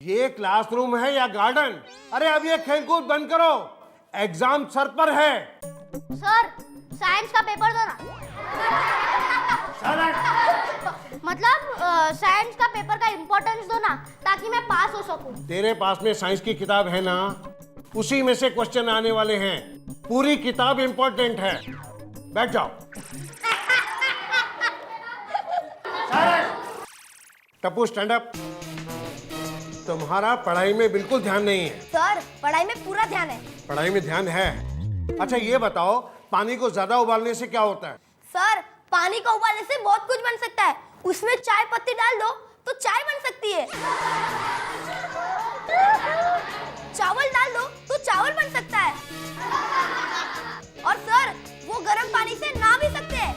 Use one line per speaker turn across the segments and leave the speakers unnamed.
ये क्लासरूम है या गार्डन? अरे अब ये खेलकूद बंद करो, एग्जाम सर पर है।
सर साइंस का पेपर दो ना। मतलब साइंस का पेपर का इम्पोर्टेंस दो ना, ताकि मैं पास हो सकूं।
तेरे पास में साइंस की किताब है ना, उसी में से क्वेश्चन आने वाले हैं। पूरी किताब इंपॉर्टेंट है। बैठ जाओ। Tappu stand up. तुम्हारा पढ़ाई में बिल्कुल ध्यान नहीं है।
सर पढ़ाई में पूरा ध्यान है।
पढ़ाई में ध्यान है? अच्छा ये बताओ, पानी को ज्यादा उबालने से क्या होता है?
सर पानी को उबालने से बहुत कुछ बन सकता है। उसमें चाय पत्ती डाल दो तो चाय बन सकती है। चावल डाल दो तो चावल बन सकता है। और सर वो गर्म पानी से नहा भी सकते हैं।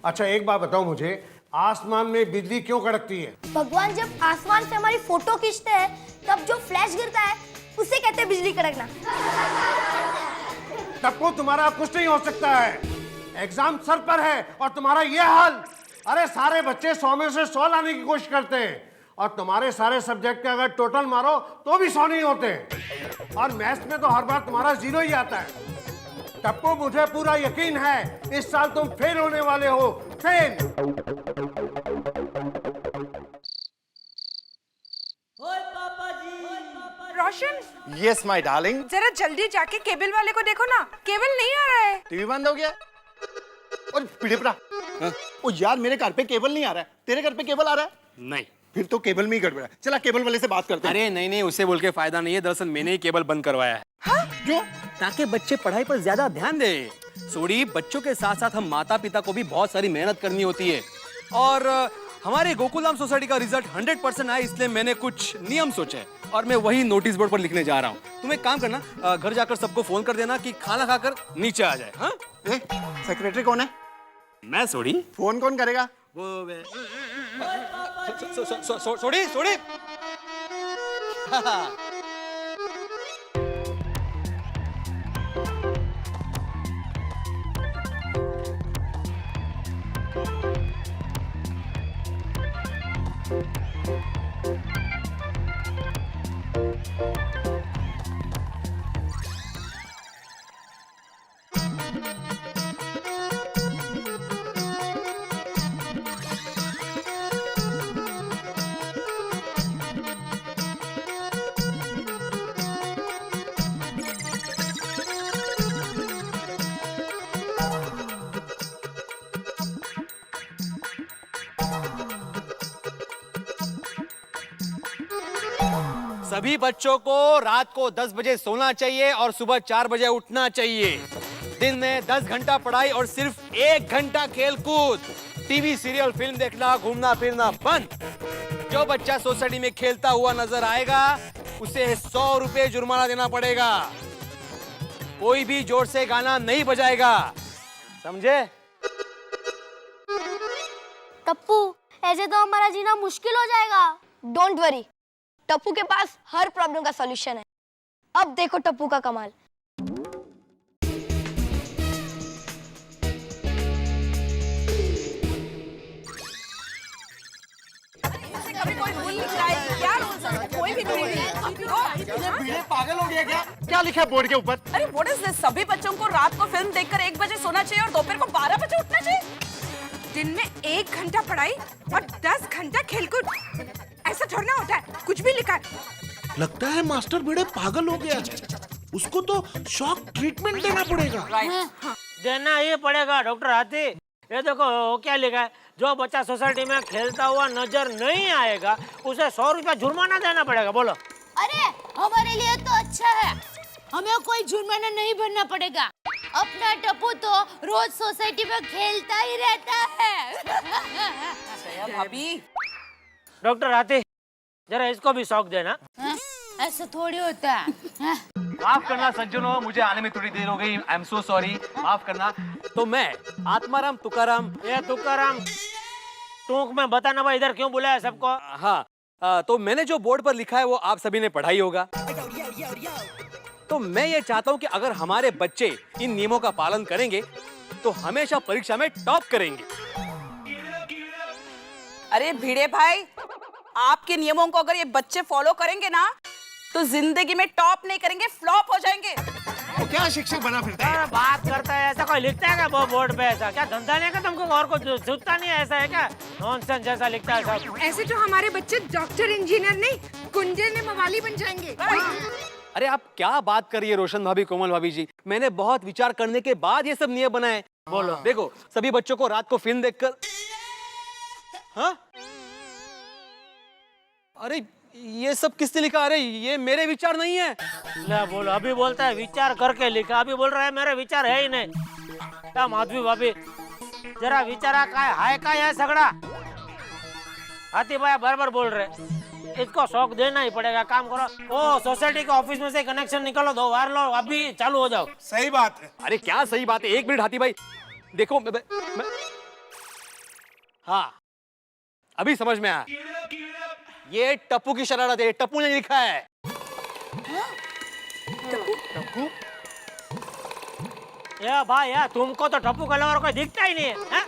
अच्छा एक बात बताओ मुझे, आसमान में बिजली क्यों कड़कती है?
भगवान जब आसमान से हमारी फोटो खींचते हैं, तब जो फ्लैश गिरता है उसे कहते हैं बिजली कड़कना।
टप्पू तुम्हारा कुछ नहीं हो सकता है। एग्जाम सर पर है और तुम्हारा ये हाल। अरे सारे बच्चे 100 में से 100 लाने की कोशिश करते हैं, और तुम्हारे सारे सब्जेक्ट के अगर टोटल मारो तो भी 100 नहीं होते। और मैथ्स में तो हर बार तुम्हारा 0 ही आता है। टप्पू मुझे पूरा यकीन है, इस साल तुम फेल होने वाले हो। Fail.
Roshan,
yes my darling.
जरा जल्दी जाके केबल वाले को देखो ना, केबल नहीं आ रहा है।
टीवी बंद हो गया। और पिड़ेपरा, ओ यार मेरे घर पे केबल नहीं आ रहा है, तेरे घर पे केबल आ रहा है?
नहीं।
फिर तो केबल में ही गड़बड़ है। चला केबल वाले से बात करते हैं।
अरे नहीं, उसे बोल के फायदा नहीं है। दरअसल मैंने ही केबल बंद करवाया है।
हाँ?
क्यों?
ताकि बच्चे पढ़ाई पर ज्यादा ध्यान दें। सोडी, बच्चों के साथ साथ हम माता पिता को भी बहुत सारी मेहनत करनी होती है। और हमारे गोकुलधाम सोसाइटी का रिजल्ट 100% आया, इसलिए मैंने कुछ नियम सोचे और मैं वही नोटिस बोर्ड पर लिखने जा रहा हूँ। तुम एक काम करना, घर जाकर सबको फोन कर देना कि खाना खाकर नीचे आ जाए। हाँ?
सेक्रेटरी कौन है?
मैं सोडी।
फोन कौन करेगा?
वो सोडी सोडी। सभी बच्चों को रात को 10 बजे सोना चाहिए और सुबह 4 बजे उठना चाहिए। दिन में 10 घंटा पढ़ाई और सिर्फ 1 घंटा खेलकूद। टीवी सीरियल फिल्म देखना घूमना फिरना बंद। जो बच्चा सोसाइटी में खेलता हुआ नजर आएगा उसे 100 रुपए जुर्माना देना पड़ेगा। कोई भी जोर से गाना नहीं बजाएगा, समझे?
टप्पू ऐसे तो हमारा जीना मुश्किल हो जाएगा। डोंट वरी, टप्पू के पास हर प्रॉब्लम का सॉल्यूशन है। अब देखो टप्पू का कमाल।
कभी कोई रूल लिख रहा है क्या? कोई भी रूल नहीं।
पागल हो गया क्या लिखा है बोर्ड के ऊपर?
अरे व्हाट इज दिस? सभी बच्चों को रात को फिल्म देखकर 1 बजे सोना चाहिए और दोपहर को 12 बजे उठना चाहिए। दिन में 1 घंटा पढ़ाई और 10 घंटा खेलकूद। ऐसा थोड़ा ना होता है, कुछ भी लिखा है।
लगता है मास्टर बेड़े पागल हो गया है। उसको तो शॉक ट्रीटमेंट देना पड़ेगा।
देना ही पड़ेगा डॉक्टर हाथी। ये देखो क्या लिखा है, जो बच्चा सोसाइटी में खेलता हुआ नजर नहीं आएगा उसे 100 रुपया जुर्माना देना पड़ेगा। बोलो।
अरे हमारे लिए तो अच्छा है, हमें कोई जुर्माना नहीं भरना पड़ेगा। अपना टप्पू तो रोज सोसाइटी में खेलता ही रहता है।
भाभी,
डॉक्टर हाथी जरा इसको भी शौक देना।
ऐसा थोड़ी होता है।
माफ करना सज्जनों, मुझे आने में थोड़ी देर हो गई। आई एम सो सॉरी, माफ करना। तो मैं आत्माराम तुकाराम।
ये तुकाराम टूक में बताना भाई, इधर क्यों बुलाया सबको?
हाँ, तो मैंने जो बोर्ड पर लिखा है वो आप सभी ने पढ़ा ही होगा। तो मैं ये चाहता हूँ कि अगर हमारे बच्चे इन नियमों का पालन करेंगे तो हमेशा परीक्षा में टॉप करेंगे।
अरे भिड़े भाई, आपके नियमों को अगर ये बच्चे फॉलो करेंगे ना तो जिंदगी में टॉप नहीं करेंगे, फ्लॉप हो जाएंगे।
तो क्या शिक्षक बना फिरता है?
अरे बात करता है ऐसा, कोई लिखता है क्या वो बोर्ड पे? ऐसा क्या धंधा नहीं है क्या तुमको? और कुछ सूझता नहीं है? ऐसा है क्या? नॉनसेंस जैसा लिखता है सब।
ऐसे तो हमारे बच्चे डॉक्टर, इंजीनियर नहीं, कुंजे में मवाली बन जाएंगे।
अरे आप क्या बात कर रही है रोशन भाभी, कोमल भाभी जी? मैंने बहुत विचार करने के बाद ये सब नियम बनाए। बोलो, देखो सभी बच्चों को रात को फिल्म देखकर, हाँ? अरे ये सब किसने लिखा? अरे ये मेरे विचार नहीं है।
ले बोलो, अभी बोलता है विचार करके लिखा, अभी बोल रहा है मेरे विचार है ही नहीं। क्या माधवी भाभी, जरा विचारा काय हाय काय है सगड़ा। हाथी भाई बराबर बोल रहे, इसको शौक देना ही पड़ेगा। काम करो, ओ सोसाइटी के ऑफिस में से कनेक्शन निकालो, 2 वायर लो, अभी चालू हो जाओ।
सही बात है।
अरे क्या सही बात है? 1 मिनट हाथी भाई, देखो हाँ अभी समझ में आया। ये टप्पू की शरारत है, टप्पू ने लिखा है।
टप्पू? या भाई यार, तुमको तो टप्पू के अलावा कोई दिखता ही नहीं है, है?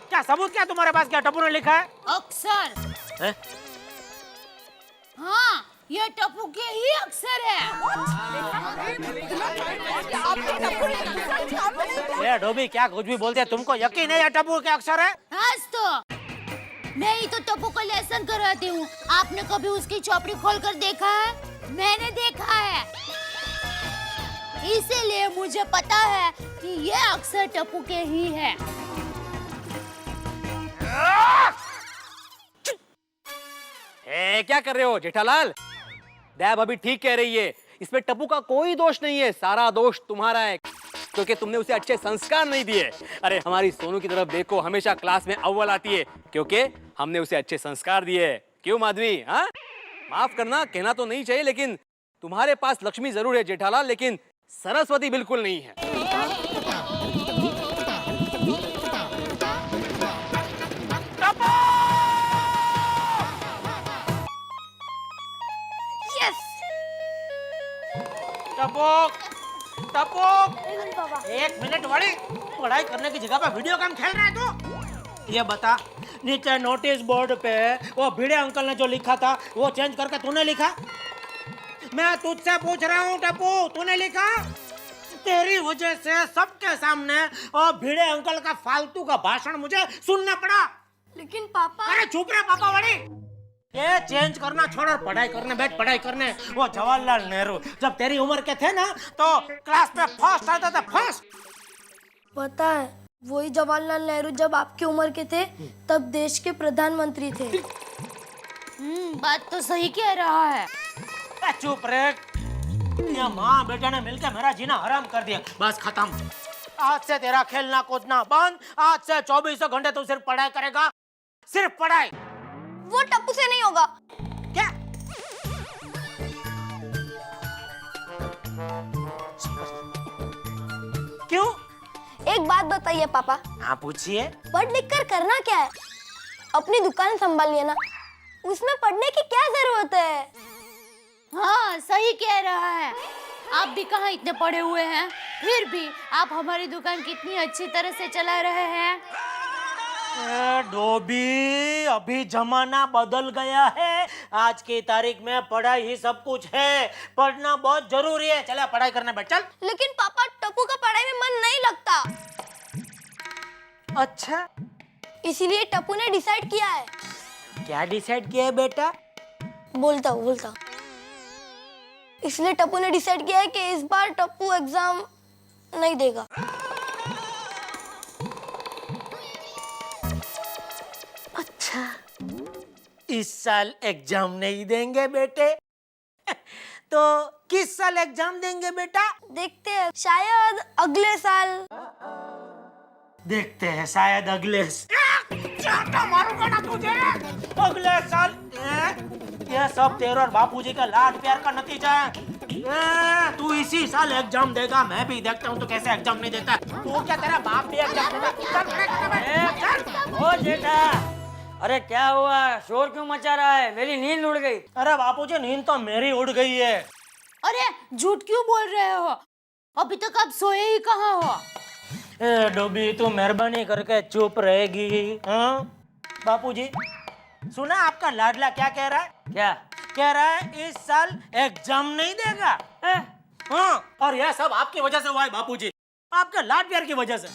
क्या सबूत क्या तुम्हारे पास? क्या टप्पू ने लिखा है?
अक्षर।
है?
हाँ, ये टप्पू के ही अक्षर है।
ये डोबी क्या कुछ भी बोलते हैं, तुमको यकीन है ये टप्पू के अक्षर है?
आज तो मैं ही तो टप्पू को लेसन कराती हूँ। आपने कभी उसकी चौपड़ी खोलकर देखा है? मैंने देखा है, इसीलिए मुझे पता है कि ये अक्षर टप्पू के ही है।
क्या कर रहे हो जेठालाल? दैब अभी ठीक कह रही है, इसमें टप्पू का कोई दोष नहीं है, सारा दोष तुम्हारा है, क्योंकि तुमने उसे अच्छे संस्कार नहीं दिए। अरे हमारी सोनू की तरफ देखो, हमेशा क्लास में अव्वल आती है, क्योंकि हमने उसे अच्छे संस्कार दिए। क्यों माधवी? हाँ, माफ करना, कहना तो नहीं चाहिए, लेकिन तुम्हारे पास लक्ष्मी जरूर है जेठालाल, लेकिन सरस्वती बिल्कुल नहीं है।
टपोक, टपोक, 1 मिनट वाली, पढ़ाई करने की जगह पे वीडियो गेम खेल रहा है तू? ये बता, नीचे नोटिस बोर्ड पे वो भिड़े अंकल ने जो लिखा था वो चेंज करके तूने लिखा? मैं तुझसे पूछ रहा हूँ टप्पू, तूने लिखा? तेरी वजह से सबके सामने वो भिड़े अंकल का फालतू का भाषण मुझे सुनना पड़ा।
लेकिन पापा।
अरे चुप रहे पापा वाली, ये चेंज करना छोड़ और पढ़ाई करने बैठ, पढ़ाई करने। वो जवाहरलाल नेहरू जब तेरी उम्र के थे ना तो क्लास में फर्स्ट आता था, फर्स्ट।
पता है, वही जवाहरलाल नेहरू जब आपकी उम्र के थे तब देश के प्रधानमंत्री थे।
बात तो सही कह रहा है।
चुप रहे, ये माँ बेटा ने मिलकर मेरा जीना हराम कर दिया। बस खत्म, आज से तेरा खेलना कूदना बंद, आज से 24 घंटे तू सिर्फ पढ़ाई करेगा, सिर्फ पढ़ाई।
वो टप्पू से नहीं होगा।
क्या? क्यों?
एक बात बताइए पापा।
हाँ पूछिए।
पढ़ लिख कर करना क्या है? अपनी दुकान संभालिए ना, उसमें पढ़ने की क्या जरूरत है?
हाँ, सही कह रहा है। आप भी कहाँ इतने पढ़े हुए हैं, फिर भी आप हमारी दुकान कितनी अच्छी तरह से चला रहे हैं।
डोबी, अभी जमाना बदल गया है, आज की तारीख में पढ़ाई ही सब कुछ है, पढ़ना बहुत जरूरी है। चला पढ़ाई करने बैठ, चल।
लेकिन पापा, टप्पू का पढ़ाई में मन नहीं लगता।
अच्छा,
इसीलिए टप्पू ने डिसाइड किया है।
क्या डिसाइड किया है बेटा?
बोलता हूँ। इसलिए टप्पू ने डिसाइड किया है कि इस बार टप्पू एग्जाम नहीं देगा।
अच्छा, इस साल एग्जाम नहीं देंगे बेटे? तो किस साल एग्जाम देंगे बेटा?
देखते हैं, शायद अगले साल।
देखते हैं, शायद अगले मारूंगा ना तुझे। अगले साल? ये सब तेरे और बापूजी का लाड प्यार का नतीजा है। तू इसी साल एग्जाम देगा, मैं भी देखता हूँ तो कैसे एग्जाम नहीं देता। तू क्या, तेरा बाप भी एग्जाम देगा?
ओ जेठा, अरे क्या हुआ, शोर क्यों मचा रहा है? मेरी नींद उड़ गई।
अरे बापूजी, नींद तो मेरी उड़ गई है।
अरे झूठ क्यों बोल रहे हो? अभी तक आप सोए ही कहाँ हो?
डोबी, तू मेहरबानी करके चुप रहेगी? हाँ बापूजी, सुना आपका लाडला क्या कह रहा है?
क्या?
कह रहा है इस साल एग्जाम नहीं देगा। हाँ, और यह सब आपकी वजह से हुआ है बापूजी, आपके लाड प्यार की वजह से।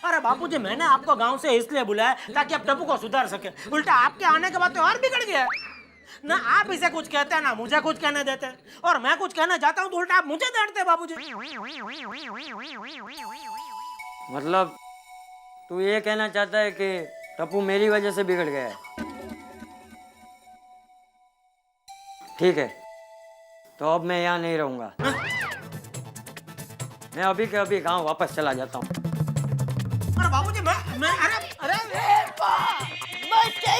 अरे बापूजी, मैंने आपको गांव से इसलिए बुलाया ताकि आप टप्पू को सुधार सके। उल्टा आपके आने के बाद तो और बिगड़ गया। ना आप इसे कुछ कहते हैं ना मुझे कुछ कहने देते, और मैं कुछ कहना चाहता हूँ तो उल्टा आप मुझे डांटते हैं बाबूजी।
मतलब तू ये कहना चाहता है कि टप्पू मेरी वजह से बिगड़ गया है? ठीक है, तो अब मैं यहाँ नहीं रहूंगा। मैं अभी के अभी गांव वापस चला जाता हूँ।
अरे बाबूजी, मैं अरे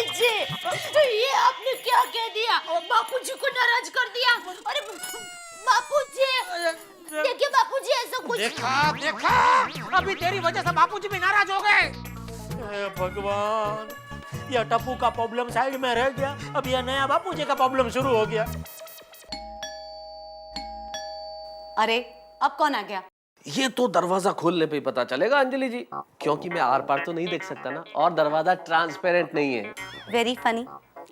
जी, ये आपने क्या कह दिया? बापूजी को नाराज कर दिया। अरे बापूजी, देखिए बापूजी, ऐसा कुछ
देखा अभी तेरी वजह से बापूजी भी नाराज हो गए। हे भगवान, यह टप्पू का प्रॉब्लम साइड में रह गया, अब यह नया बापूजी का प्रॉब्लम शुरू हो गया।
अरे अब कौन आ गया?
ये तो दरवाजा खोलने पे ही पता चलेगा अंजलि जी, क्योंकि मैं आर पार तो नहीं देख सकता ना, और दरवाजा ट्रांसपेरेंट नहीं है।
वेरी फनी,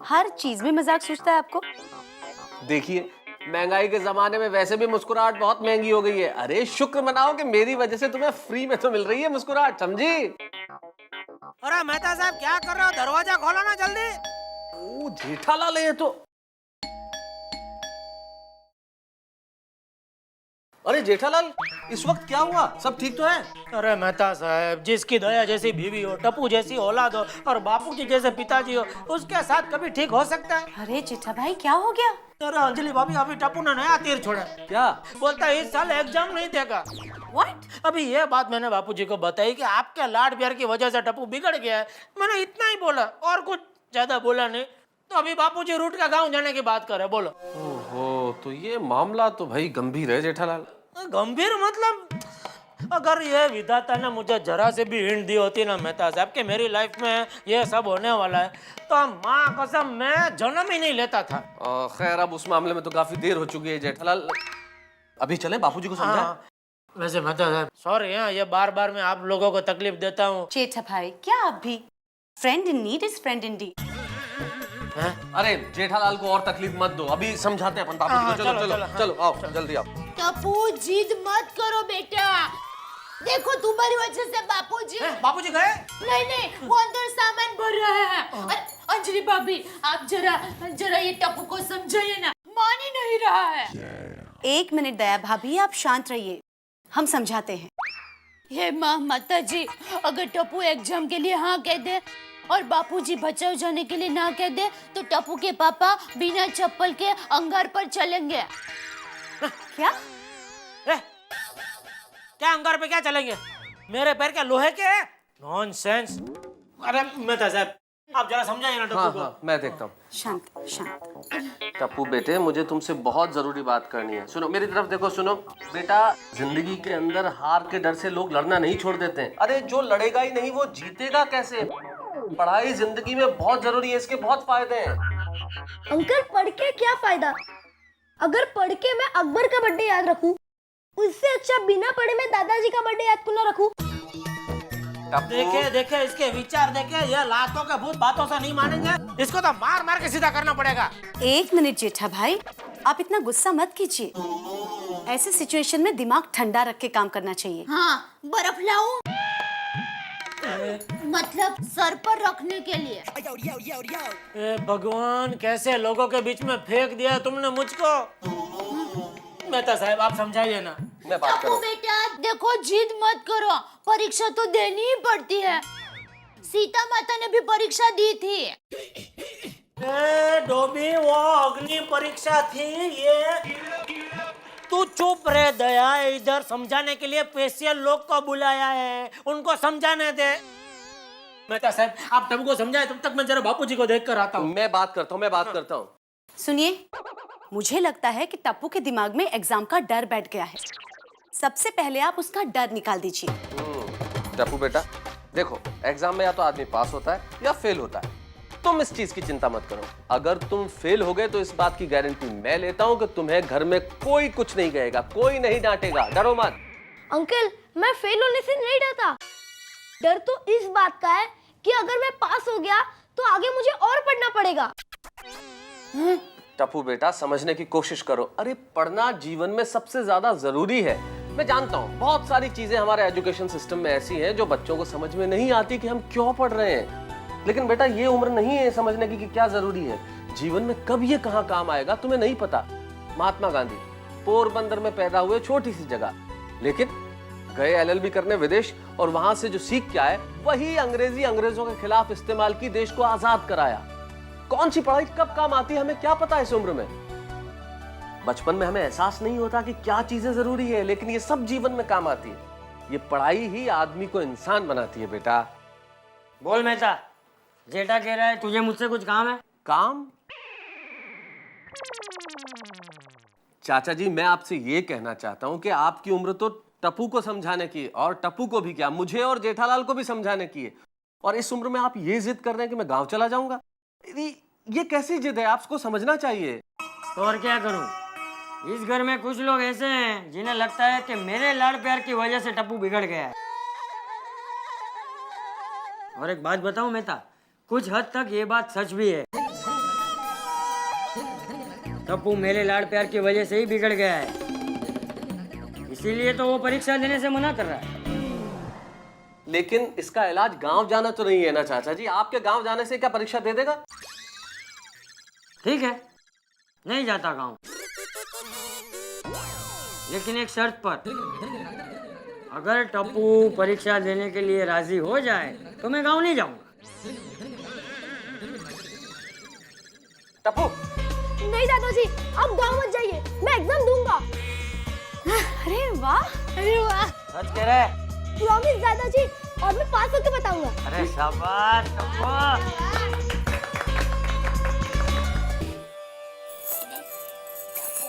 हर चीज में मजाक सूझता है आपको।
देखिए, महंगाई के जमाने में वैसे भी मुस्कुराहट बहुत महंगी हो गई है। अरे शुक्र मनाओ कि मेरी वजह से तुम्हें फ्री में तो मिल रही है मुस्कुराहट, समझी?
अरे मेहता साहब, क्या कर रहे हो? दरवाजा खोलो ना जल्दी।
ओ जेठालाल है ये तो। अरे जेठालाल, इस वक्त क्या हुआ? सब ठीक तो है?
अरे मेहता साहब, जिसकी दया जैसी बीवी हो, टप्पू जैसी औलाद हो और बापूजी जैसे पिताजी हो, उसके साथ कभी ठीक हो सकता है?
अरे चिट्ठा भाई, क्या हो गया?
अरे अंजलि भाभी, अभी टप्पू ने नया तीर छोड़ा।
क्या?
बोलता है इस साल एग्जाम नहीं देगा।
What?
अभी ये बात मैंने बापूजी को बताई कि आपके लाड प्यार की वजह से टप्पू बिगड़ गया है। मैंने इतना ही बोला और कुछ ज्यादा बोला नहीं। तो अभी बापूजी रूट का गांव जाने की बात कर रहे, बोलो।
ओहो, तो ये मामला तो भाई गंभीर है जेठालाल।
गंभीर मतलब, अगर ये विधाता ने मुझे जरा से भी हिंट दी होती ना मेहता साहब कि मेरी लाइफ में ये सब होने वाला है, तो माँ कसम मैं जन्म ही नहीं लेता था।
खैर, अब उस मामले में तो काफी देर हो चुकी है जेठालाल। अभी चलें, बापूजी को समझाएं।
हाँ, वैसे मेहता साहब सॉरी, ये बार बार मैं आप लोगों को तकलीफ देता हूँ।
चेठा भाई, क्या आप भी? Friend in need is friend in deed.
अरे जेठालाल को और तकलीफ मत दो, अभी समझाते हैं अपन बापूजी को। चलो चलो चलो, आओ जल्दी आओ।
टप्पू, जिद मत करो बेटा। देखो तुम्हारी वजह से
बापूजी गए?
नहीं, वो अंदर सामान भर रहा है। अरे अंजलि भाभी, आप जरा ये टप्पू को समझाइए ना, मान ही नहीं रहा है।
एक मिनट दया भाभी, आप शांत रहिए, हम समझाते हैं।
हे माँ माता जी, अगर टप्पू एग्जाम के लिए हाँ कह दे और बापूजी बचाव जाने के लिए ना कह दे, तो टप्पू के पापा बिना चप्पल के अंगार पर चलेंगे।
क्या?
क्या अंगार पे क्या चलेंगे? मेरे पैर क्या लोहे के हैं? नॉनसेंस। अरे मेहता साहब, आप जरा समझाइए ना टप्पू को।
हाँ, मैं देखता हूँ।
शांत शांत।
टप्पू बेटे, मुझे तुमसे बहुत जरूरी बात करनी है। सुनो, मेरी तरफ देखो। सुनो बेटा, जिंदगी के अंदर हार के डर से लोग लड़ना नहीं छोड़ देते हैं। अरे जो लड़ेगा ही नहीं वो जीतेगा कैसे? पढ़ाई जिंदगी में बहुत जरूरी है, इसके बहुत फायदे हैं।
अंकल, पढ़ के क्या फायदा? अगर पढ़ के मैं अकबर का बर्थडे याद रखूं, उससे अच्छा बिना पढ़े मैं दादाजी का बर्थडे याद क्यों ना रखूं?
देखे इसके विचार देखे, ये लातों के भूत बातों से नहीं मानेंगे। इसको तो मार मार के सीधा करना पड़ेगा।
एक मिनट जेठा भाई, आप इतना गुस्सा मत कीजिए। ऐसे सिचुएशन में दिमाग ठंडा रख के काम करना चाहिए।
हाँ, बर्फ लाऊं? मतलब सर पर रखने के लिए।
ए भगवान, कैसे लोगों के बीच में फेंक दिया तुमने मुझको। मेहता साहब, आप समझाइए ना।
मैं बात
टप्पू
करूँ।
बेटा देखो, जिद मत करो, परीक्षा तो देनी ही पड़ती है। सीता माता ने भी परीक्षा दी थी।
ए डोबी, वो अग्नि परीक्षा थी ये। तू चुप रहे दया, इधर समझाने के लिए स्पेशल लोग को बुलाया है, उनको समझाने दे। मेहता साहब, आप टप्पू को समझाए, तब तक मैं जरा बापूजी को देख कर आता हूँ।
मैं बात करता हूँ।
सुनिए, मुझे लगता है कि टप्पू के दिमाग में एग्जाम का डर बैठ गया है। सबसे पहले आप उसका डर निकाल दीजिए।
टप्पू बेटा, देखो, एग्जाम में या तो आदमी पास होता है या फेल होता है। तुम इस चीज की चिंता मत करो। अगर तुम फेल हो गए तो इस बात की गारंटी मैं लेता हूँ कि तुम्हें घर में कोई कुछ नहीं कहेगा, कोई नहीं डांटेगा। डरो मत।
अंकल, मैं फेल होने से नहीं डरता। डर तो इस बात का है कि अगर मैं पास हो गया तो आगे मुझे और पढ़ना पड़ेगा।
टप्पू बेटा समझने की कोशिश करो। अरे पढ़ना जीवन में सबसे ज्यादा जरूरी है। मैं जानता हूँ बहुत सारी चीजें हमारे एजुकेशन सिस्टम में ऐसी हैं जो बच्चों को समझ में नहीं आती कि हम क्यों पढ़ रहे हैं। लेकिन बेटा ये उम्र नहीं है समझने की कि क्या जरूरी है। जीवन में कब ये कहाँ काम आएगा तुम्हें नहीं पता। महात्मा गांधी पोरबंदर में पैदा हुए, छोटी सी जगह, लेकिन गए एलएलबी करने विदेश, और वहां से जो सीख के आए वही अंग्रेजी अंग्रेजों के खिलाफ इस्तेमाल की, देश को आजाद कराया। कौन सी पढ़ाई कब काम आती है हमें क्या पता इस उम्र में। बचपन में हमें एहसास नहीं होता कि क्या चीजें जरूरी है, लेकिन ये सब जीवन में काम आती है। ये पढ़ाई ही आदमी को इंसान बनाती है बेटा।
बोल मेहता, जेठा कह रहा है तुझे मुझसे कुछ काम है।
काम? चाचा जी मैं आपसे ये कहना चाहता हूं कि आपकी उम्र तो टप्पू को समझाने की, और टप्पू को भी क्या, मुझे और जेठालाल को भी समझाने की है। और इस उम्र में आप ये जिद कर रहे हैं कि मैं गांव चला जाऊंगा। ये कैसी जिद है, आपको समझना चाहिए।
तो और क्या करूं? इस घर में कुछ लोग ऐसे हैं जिन्हें लगता है कि मेरे लाड़ प्यार की वजह से टप्पू बिगड़ गया है। और एक बात बताऊं मेहता, कुछ हद तक ये बात सच भी है। टप्पू मेरे लाड़ प्यार की वजह से ही बिगड़ गया है, इसीलिए तो वो परीक्षा देने से मना कर रहा है।
लेकिन इसका इलाज गांव जाना तो नहीं है ना चाचा जी। आपके गांव जाने से क्या परीक्षा दे देगा?
ठीक है, नहीं जाता गांव, लेकिन एक शर्त पर। अगर टप्पू परीक्षा देने के लिए राजी हो जाए तो मैं गांव नहीं जाऊंगा।
टप्पू
नहीं दादाजी, आप गांव मत जाइए, मैं एग्जाम दूंगा। अरे वाह, अरे वाह।
सच कह रहा है?
प्रॉमिस दादाजी, और मैं पास होकर बताऊंगा।
अरे शाबाश टप्पू।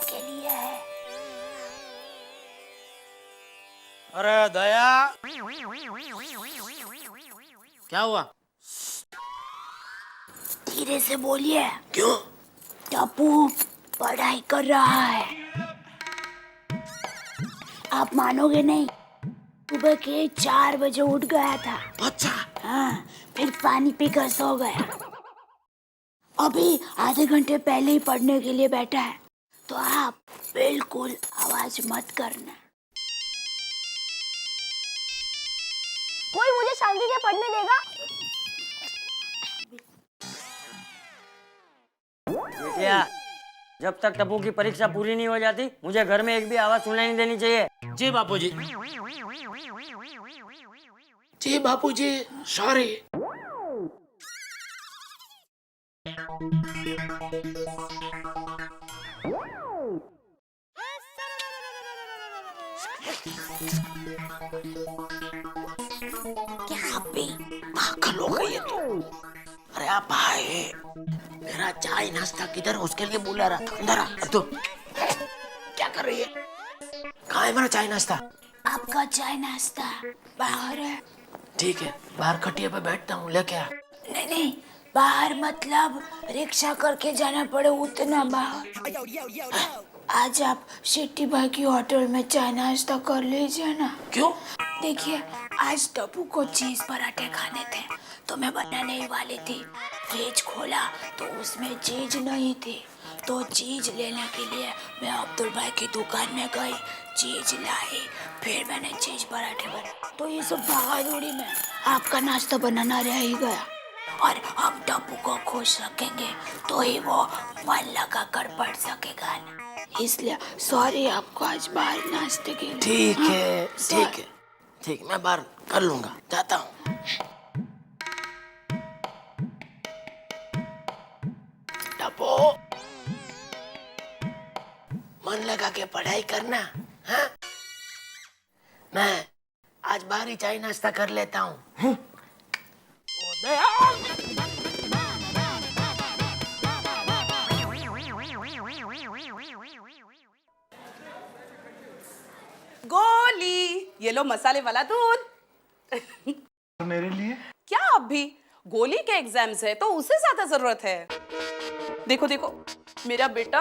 के लिए है।
अरे दया, क्या हुआ?
धीरे से बोलिए।
क्यों?
टप्पू पढ़ाई कर रहा है। आप मानोगे नहीं, सुबह के 4 बजे उठ गया था।
अच्छा।
हाँ, फिर पानी पीकर सो गया। अभी आधे घंटे पहले ही पढ़ने के लिए बैठा है, तो आप बिल्कुल आवाज मत करना। कोई मुझे शांति से पढ़ने देगा?
बेटिया, जब तक टप्पू की परीक्षा पूरी नहीं हो जाती मुझे घर में एक भी आवाज सुनाई नहीं देनी चाहिए।
जी बापूजी। जी बापूजी, सॉरी।
क्या भी
पागल हो गई है तू। अरे आप भाई, मेरा चाय नाश्ता किधर, उसके लिए बुला रहा था। अंदर आ। तो क्या कर रही है? कहाँ है मेरा चाय नाश्ता?
आपका चाय नाश्ता बाहर है।
ठीक है, बाहर खटिया पे बैठता हूँ, लेके आ।
नहीं नहीं, बाहर मतलब रिक्शा करके जाना पड़े उतना बाहर। आज आप सिटी भाई की होटल में चाय नाश्ता कर लीजिए ना।
क्यों?
देखिए, आज टप्पू को चीज पराठे खाने थे, तो मैं बनाने ही वाली थी। फ्रिज खोला तो उसमें चीज नहीं थी, तो चीज लेने के लिए मैं अब्दुल भाई की दुकान में गई, चीज लाई, फिर मैंने चीज पराठे बनाए। तो ये सब बहादुरी में आपका नाश्ता बनाना रह ही गया। और हम टप्पू को खुश रखेंगे तो ही वो मन लगा कर पढ़ सकेगा ना। इसलिए सॉरी आपको आज बाहर नाश्ते के लिए।
ठीक है, ठीक है, ठीक, मैं बाहर कर लूंगा, जाता हूँ। टप्पू, मन लगा के पढ़ाई करना। हाँ, मैं आज बाहर ही चाय नाश्ता कर लेता हूँ।
गोली, ये लो मसाले वाला दूध।
मेरे लिए
क्या अब भी गोली के एग्जाम्स है तो उसे ज्यादा जरूरत है। देखो देखो, मेरा बेटा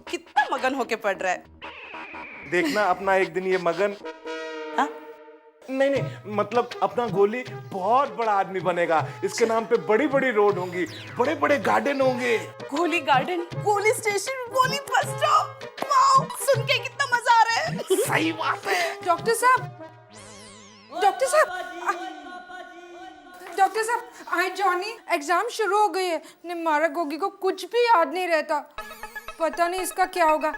कितना मगन होके पढ़ रहा है।
देखना अपना एक दिन ये मगन
हाँ?
नहीं नहीं, मतलब अपना गोली बहुत बड़ा आदमी बनेगा। इसके नाम पे बड़ी बड़ी रोड होंगी, बड़े बड़े गार्डन होंगे।
गोली गार्डन, गोली स्टेशन, गोली बस स्टॉप। वाओ, सुन के कितना मजा आ रहा है।
सही बात है।
डॉक्टर साहब, डॉक्टर साहब, आई जॉनी, एग्जाम शुरू हो गई है। निम्बारा गोगी को कुछ भी याद नहीं रहता। पता नहीं इसका क्या होगा।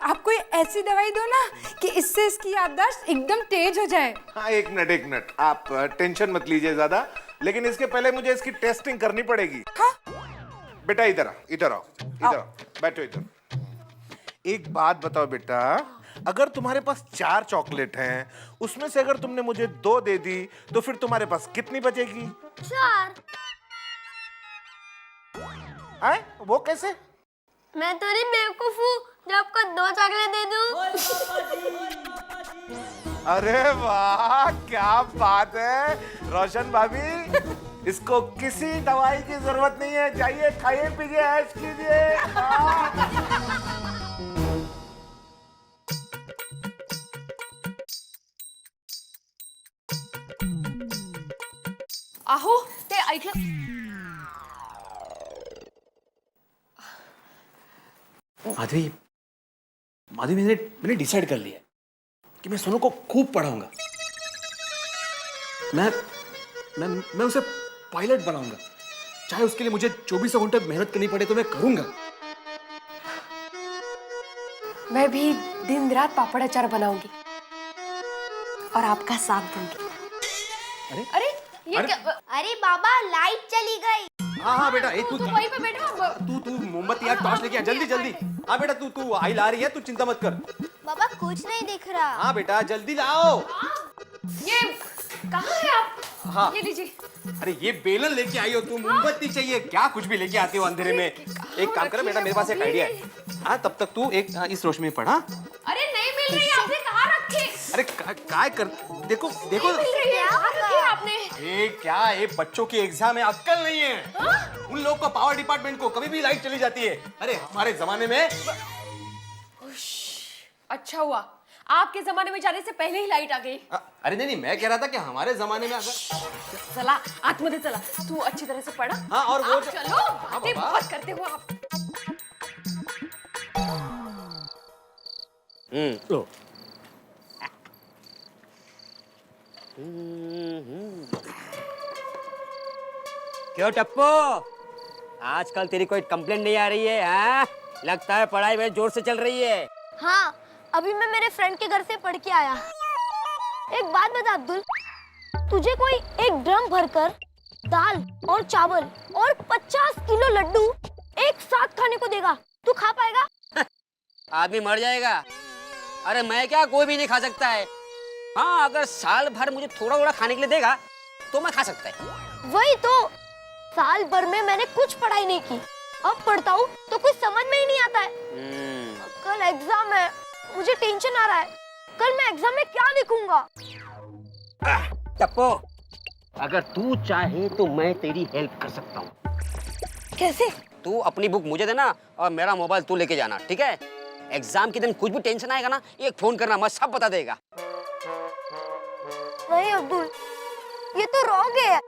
आप कोई ऐसी दवाई दो ना कि इससे इसकी याददाश्त एकदम तेज हो जाए।
हाँ, एक मिनट, आप टेंशन मत लीजिए ज्यादा, लेकिन इसके पहले मुझे इसकी टेस्टिंग करनी पड़ेगी।
हाँ?
बेटा इधर आओ, बैठो इधर। एक बात बताओ बेटा, अगर तुम्हारे पास 4 चॉकलेट हैं, उसमें से अगर तुमने मुझे 2 दे दी, तो फिर तुम्हारे पास कितनी बचेगी?
4।
आए? वो कैसे?
मैं तो नहीं बेवकूफ हूँ जो आपको 2 चॉकलेट दे दूँ।
अरे वाह, क्या बात है रोशन भाभी। इसको किसी दवाई की जरूरत नहीं है, जाइए खाइए पीजिए ऐश कीजिए।
आहो, ते ऐकलं?
माधवी, मैंने डिसाइड कर लिया कि मैं सोनू को खूब पढ़ाऊंगा। मैं उसे पायलट बनाऊंगा। चाहे उसके लिए मुझे 24 घंटे मेहनत करनी पड़े तो मैं करूंगा।
मैं भी दिन रात पापड़ अचार बनाऊंगी और आपका साथ दूंगी।
अरे क्या? अरे बाबा, लाइट चली गई।
हाँ बेटा, तू
वहीं पे बैठो।
तू मोमबत्ती या टॉर्च लेके आ, जल्दी। हाँ बेटा, तू आई ला रही है, तू चिंता मत कर।
बाबा कुछ नहीं दिख रहा।
हाँ बेटा, जल्दी लाओ।
ये कहाँ है आप?
हाँ,
ये लीजिए।
अरे ये बेलन लेके आई हो, तू मोमबत्ती चाहिए क्या? कुछ भी लेके आती हो अंधेरे में। एक काम कर बेटा, मेरे पास एक आइडिया है। हाँ, तब तक तू एक इस रोशनी में पढ़। हाँ,
अरे नहीं मिल रही, आपने कहाँ रखी?
अरे काय कर, देखो देखो।
मिल रही है, कहाँ रखी आपने?
क्या ये बच्चों की एग्जाम है, अक्ल नहीं है। उन लोग को पावर डिपार्टमेंट को कभी भी लाइट चली जाती है। अरे हमारे जमाने में।
अच्छा हुआ आपके जमाने में जाने से पहले ही लाइट आ गई।
अरे नहीं, मैं कह रहा था कि हमारे जमाने में अगर।
चला आतमध्ये चला, तू अच्छी तरह से पढ़ा।
हाँ, और वो
चलो, बातें बहुत करते हो आप।
लो।
क्यों टप्पू, आजकल तेरी कोई कंप्लेंट नहीं आ रही है? हाँ, लगता है पढ़ाई में जोर से चल रही है।
हाँ, अभी मैं मेरे फ्रेंड के घर से पढ़ के आया। एक बात बता अब्दुल, तुझे कोई एक ड्रम भरकर दाल और चावल और 50 किलो लड्डू एक साथ खाने को देगा, तू खा पाएगा?
आदमी मर जाएगा। अरे मैं क्या, कोई भी नहीं खा सकता है। हाँ, अगर साल भर मुझे थोड़ा थोड़ा खाने के लिए देगा तो मैं खा सकता है।
वही तो, साल भर में मैंने कुछ पढ़ाई नहीं की, अब पढ़ता हूँ तो कुछ समझ में ही नहीं आता है। कल एग्जाम है, मुझे टेंशन आ रहा है। कल मैं एग्जाम में क्या लिखूंगा?
टप्पू, अगर तू चाहे तो मैं तेरी हेल्प कर सकता हूँ।
कैसे?
तू अपनी बुक मुझे देना और मेरा मोबाइल तू लेके जाना, ठीक है? एग्जाम के दिन कुछ भी टेंशन आएगा ना, एक फोन करना, मैं सब बता देगा।
नहीं अब्दुल, ये तो रॉन्ग है।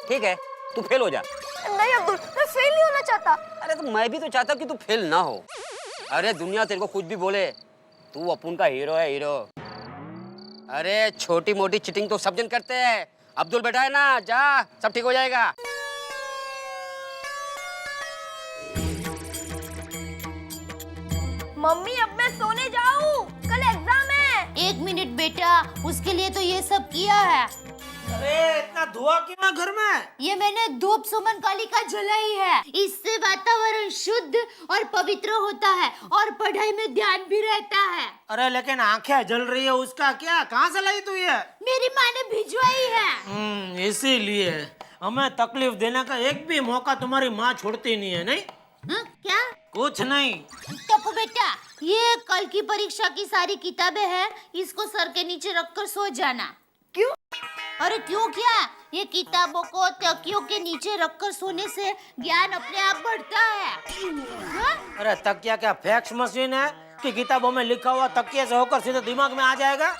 ठीक है, तू फेल हो जा।
नहीं अब्दुल, मैं फेल नहीं होना चाहता।
अरे तो मैं भी तो चाहता कि तू फेल ना हो। अरे दुनिया तेरे को कुछ भी बोले, तू अपन का हीरो है, हीरो। अरे छोटी मोटी चीटिंग तो सब जन करते हैं। अब्दुल बेटा है ना, जा, सब ठीक हो जाएगा।
मम्मी, अब मैं सोने जाऊं, कल एग्जाम है।
1 मिनट बेटा, उसके लिए तो ये सब किया है।
अरे इतना धुआं क्यों है घर में?
ये मैंने धूप सुमन कालिका जलाई है। इससे वातावरण शुद्ध और पवित्र होता है और पढ़ाई में ध्यान भी रहता है।
अरे लेकिन आंखें जल रही है, उसका क्या? कहाँ से लाई तू ये?
मेरी माँ ने भिजवाई है।
इसीलिए हमें तकलीफ देने का एक भी मौका तुम्हारी माँ छोड़ती नहीं है। नहीं?
क्या?
कुछ नहीं।
टप्पू बेटा, ये कल की परीक्षा की सारी किताबें हैं, इसको सर के नीचे रखकर सो जाना।
क्यों?
अरे क्यों क्या, ये किताबों को तकियों के नीचे रखकर सोने से ज्ञान अपने आप बढ़ता है।
अरे तकिया क्या फैक्स मशीन है कि किताबों में लिखा हुआ तकिए से होकर सीधे दिमाग में आ जाएगा?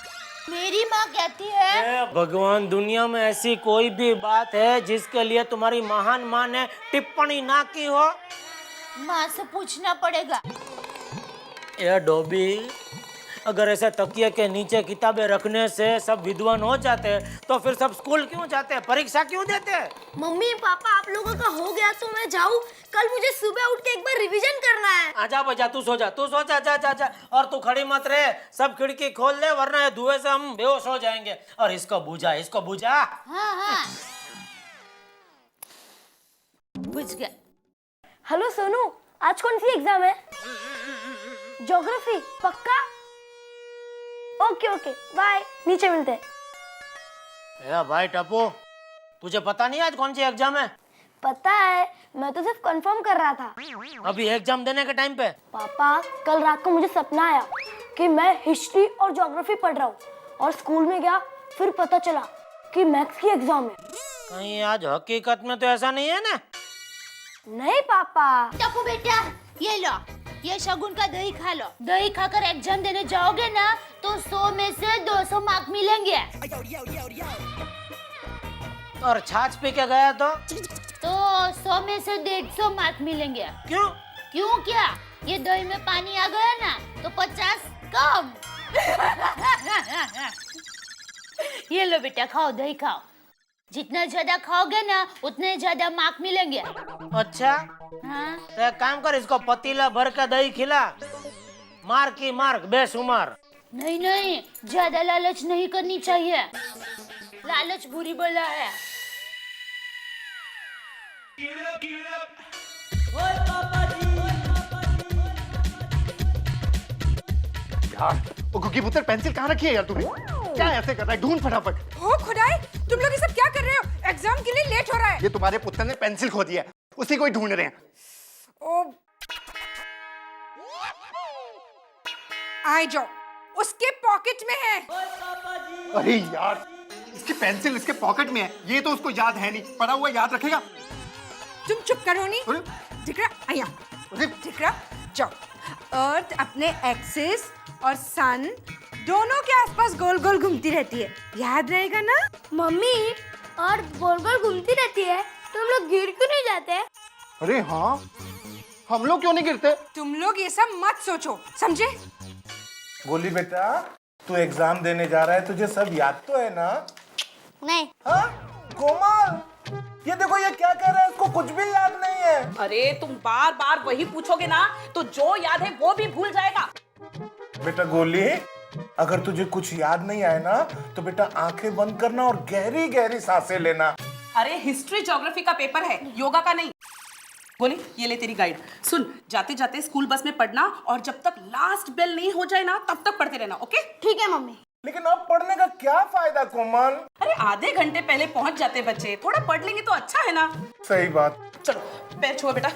मेरी माँ कहती है
ए, भगवान, दुनिया में ऐसी कोई भी बात है जिसके लिए तुम्हारी महान माँ ने टिप्पणी ना की हो?
माँ से पूछना पड़ेगा।
ए डोबी, अगर ऐसे तकिए के नीचे किताबें रखने से सब विद्वान हो जाते तो फिर सब स्कूल क्यों जाते, परीक्षा क्यों देते?
मम्मी पापा आप लोगों का हो गया तो मैं जाऊँ? कल मुझे सुबह उठ के एक बार रिवीजन करना है।
आजा बजा, तू सो जा, जा जा जा। और तू खड़ी मत रहे, सब खिड़की खोल दे वरना ये धुएं से हम बेहोश हो जाएंगे। और इसको बुझा।
हाँ हाँ बुझ गया।
हेलो सोनू, आज कौन सी एग्जाम है? ज्योग्राफी? पक्का? ओके ओके बाय, नीचे मिलते हैं।
ए भाई टप्पू, तुझे पता नहीं आज कौन सी एग्जाम है?
पता है, मैं तो सिर्फ कंफर्म कर रहा था।
अभी एग्जाम देने के टाइम पे?
पापा, कल रात को मुझे सपना आया कि मैं हिस्ट्री और ज्योग्राफी पढ़ रहा हूँ और स्कूल में गया, फिर पता चला कि मैथ्स की एग्जाम है।
कहीं आज हकीकत में तो ऐसा नहीं है ना?
नहीं पापा।
टप्पू बेटा, ये लो, ये शगुन का दही खा लो। दही खाकर एग्जाम देने जाओगे ना तो 100 में से 200 मार्क मिलेंगे।
और छाछ पी के गया तो
100 में से 150 मार्क मिलेंगे।
क्यों?
क्यों क्या? ये दही में पानी आ गया ना तो 50 कम। ये लो बेटा, खाओ, दही खाओ। जितना ज्यादा खाओगे ना उतने ज्यादा मार्क मिलेंगे।
अच्छा,
हाँ?
तो एक काम कर, इसको पतीला भर के दही खिला। मार्क की मार्क, बेशुमार।
नहीं नहीं, ज्यादा लालच नहीं करनी चाहिए, लालच बुरी बला है।
यार, वो कुकी पुत्र पेंसिल कहाँ रखी है यार तूने? क्या ऐसे कर रहा है? ढूंढ फटाफट।
ओ खुदाई, तुम लोग ये सब क्या कर रहे हो? एग्जाम के लिए लेट हो रहा है।
ये तुम्हारे पुत्र ने पेंसिल खो दिया है, उसी को ही ढूंढ रहे हैं।
ओ, आ जाओ, उसके पॉकेट में है।
अरे यार, इसकी पेंसिल इसके पॉकेट में है, ये तो उसको याद है नहीं, पढ़ा हुआ याद रखेगा?
तुम चुप करो नहीं।
अरे,
दिख रहा? आया,
अरे,
दिख रहा? जाओ, अर्थ अपने एक्सिस और सन दोनों के आसपास गोल गोल घूमती रहती है, याद रहेगा ना?
मम्मी, अर्थ गोल गोल घूमती रहती है तो हम लोग गिर क्यों नहीं जाते?
अरे हाँ, हम लोग क्यों नहीं गिरते?
तुम लोग ये सब मत सोचो, समझे?
गोली बेटा, तू एग्जाम देने जा रहा है, तुझे सब याद तो है ना?
नहीं।
हाँ? कोमल, ये देखो ये क्या कह रहा है, इसको कुछ भी याद नहीं है।
अरे तुम बार बार वही पूछोगे ना तो जो याद है वो भी भूल जाएगा।
बेटा गोली, अगर तुझे कुछ याद नहीं आए ना तो बेटा आंखें बंद करना और गहरी गहरी सांसें लेना।
अरे हिस्ट्री ज्योग्राफी का पेपर है, योगा का नहीं। गोली, ये ले तेरी गाइड। सुन, जाते जाते स्कूल बस में पढ़ना और जब तक लास्ट बेल नहीं हो जाए ना तब तक पढ़ते रहना, ओके?
ठीक है मम्मी।
लेकिन अब पढ़ने का क्या फायदा कोमल?
अरे आधे घंटे पहले पहुंच जाते बच्चे, थोड़ा पढ़ लेंगे तो अच्छा है ना।
सही बात।
चलो पैर छुओ बेटा।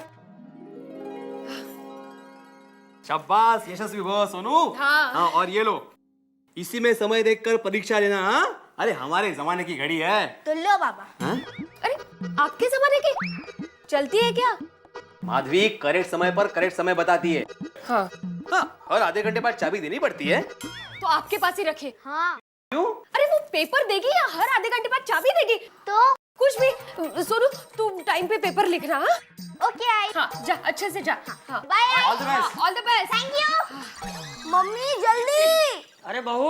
शाबाश यशस्वी भव सोनू। हाँ, और ये लो, इसी में समय देखकर परीक्षा लेना। हाँ, अरे हमारे जमाने की घड़ी है।
तो लो पापा।
हाँ?
अरे आपके जमाने की चलती है क्या?
माधवी करेक्ट समय पर करेक्ट समय बताती है।
हाँ।
हाँ, और आधे घंटे बाद चाबी देनी पड़ती है।
तो आपके पास ही रखे।
हाँ।
क्यों?
अरे वो पेपर देगी या हर आधे घंटे बाद चाबी देगी?
तो
कुछ भी। सोनू, तू टाइम पे पेपर लिखना। हाँ?
ओके आई।
हाँ, जा अच्छे से जा। हाँ।
Bye.
All the best.
All the best.
Thank you. Mummy जल्दी।
अरे बहू,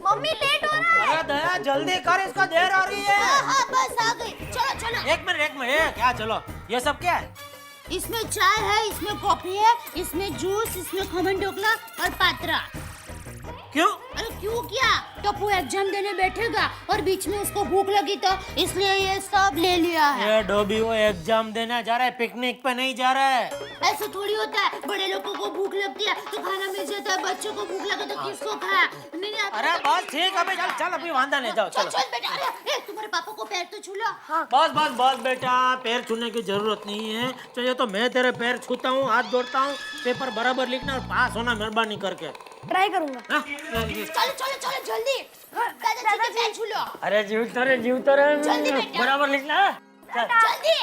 मम्मी लेट हो रहा है।
अरे दया जल्दी कर, इसको देर हो रही है।
हाँ बस आ गई। चलो चलो।
एक मिनट, क्या चलो? ये सब क्या है?
इसमें चाय है, इसमें कॉफी है, इसमें जूस, इसमें खमन ढोकला और पात्रा।
क्यों?
अरे क्यों क्या? टप्पू एग्जाम देने बैठेगा और बीच में उसको भूख लगी तो इसलिए ये सब ले लिया है।
ये डोबी वो एग्जाम देने जा रहा है, पिकनिक पे नहीं जा रहा है।
ऐसे थोड़ी होता है, बड़े लोगों को भूख लगती है तो खाना मिल जाता है, बच्चों को भूख लगे तो किसको खाया? नहीं आता।
अरे बस ठीक है, चल चल अभी वांदा नहीं, जाओ
चल
चलो।
चल बेटा। अरे तुम्हारे पापा को पैर तो छू लो। हाँ।
बस बेटा, पैर छूने की जरूरत नहीं है। चलिए तो मैं तेरे पैर छूता हूँ, हाथ जोड़ता हूँ, पेपर बराबर लिखना और पास होना मेहरबानी करके।
ट्राई करूंगा।
हाँ?
चलो चलो चलो जल्दी। दादाजी के पैर छू लो।
अरे जीवता रहे
जल्दी बेटा।
बराबर लिखना। चल।
जल्दी।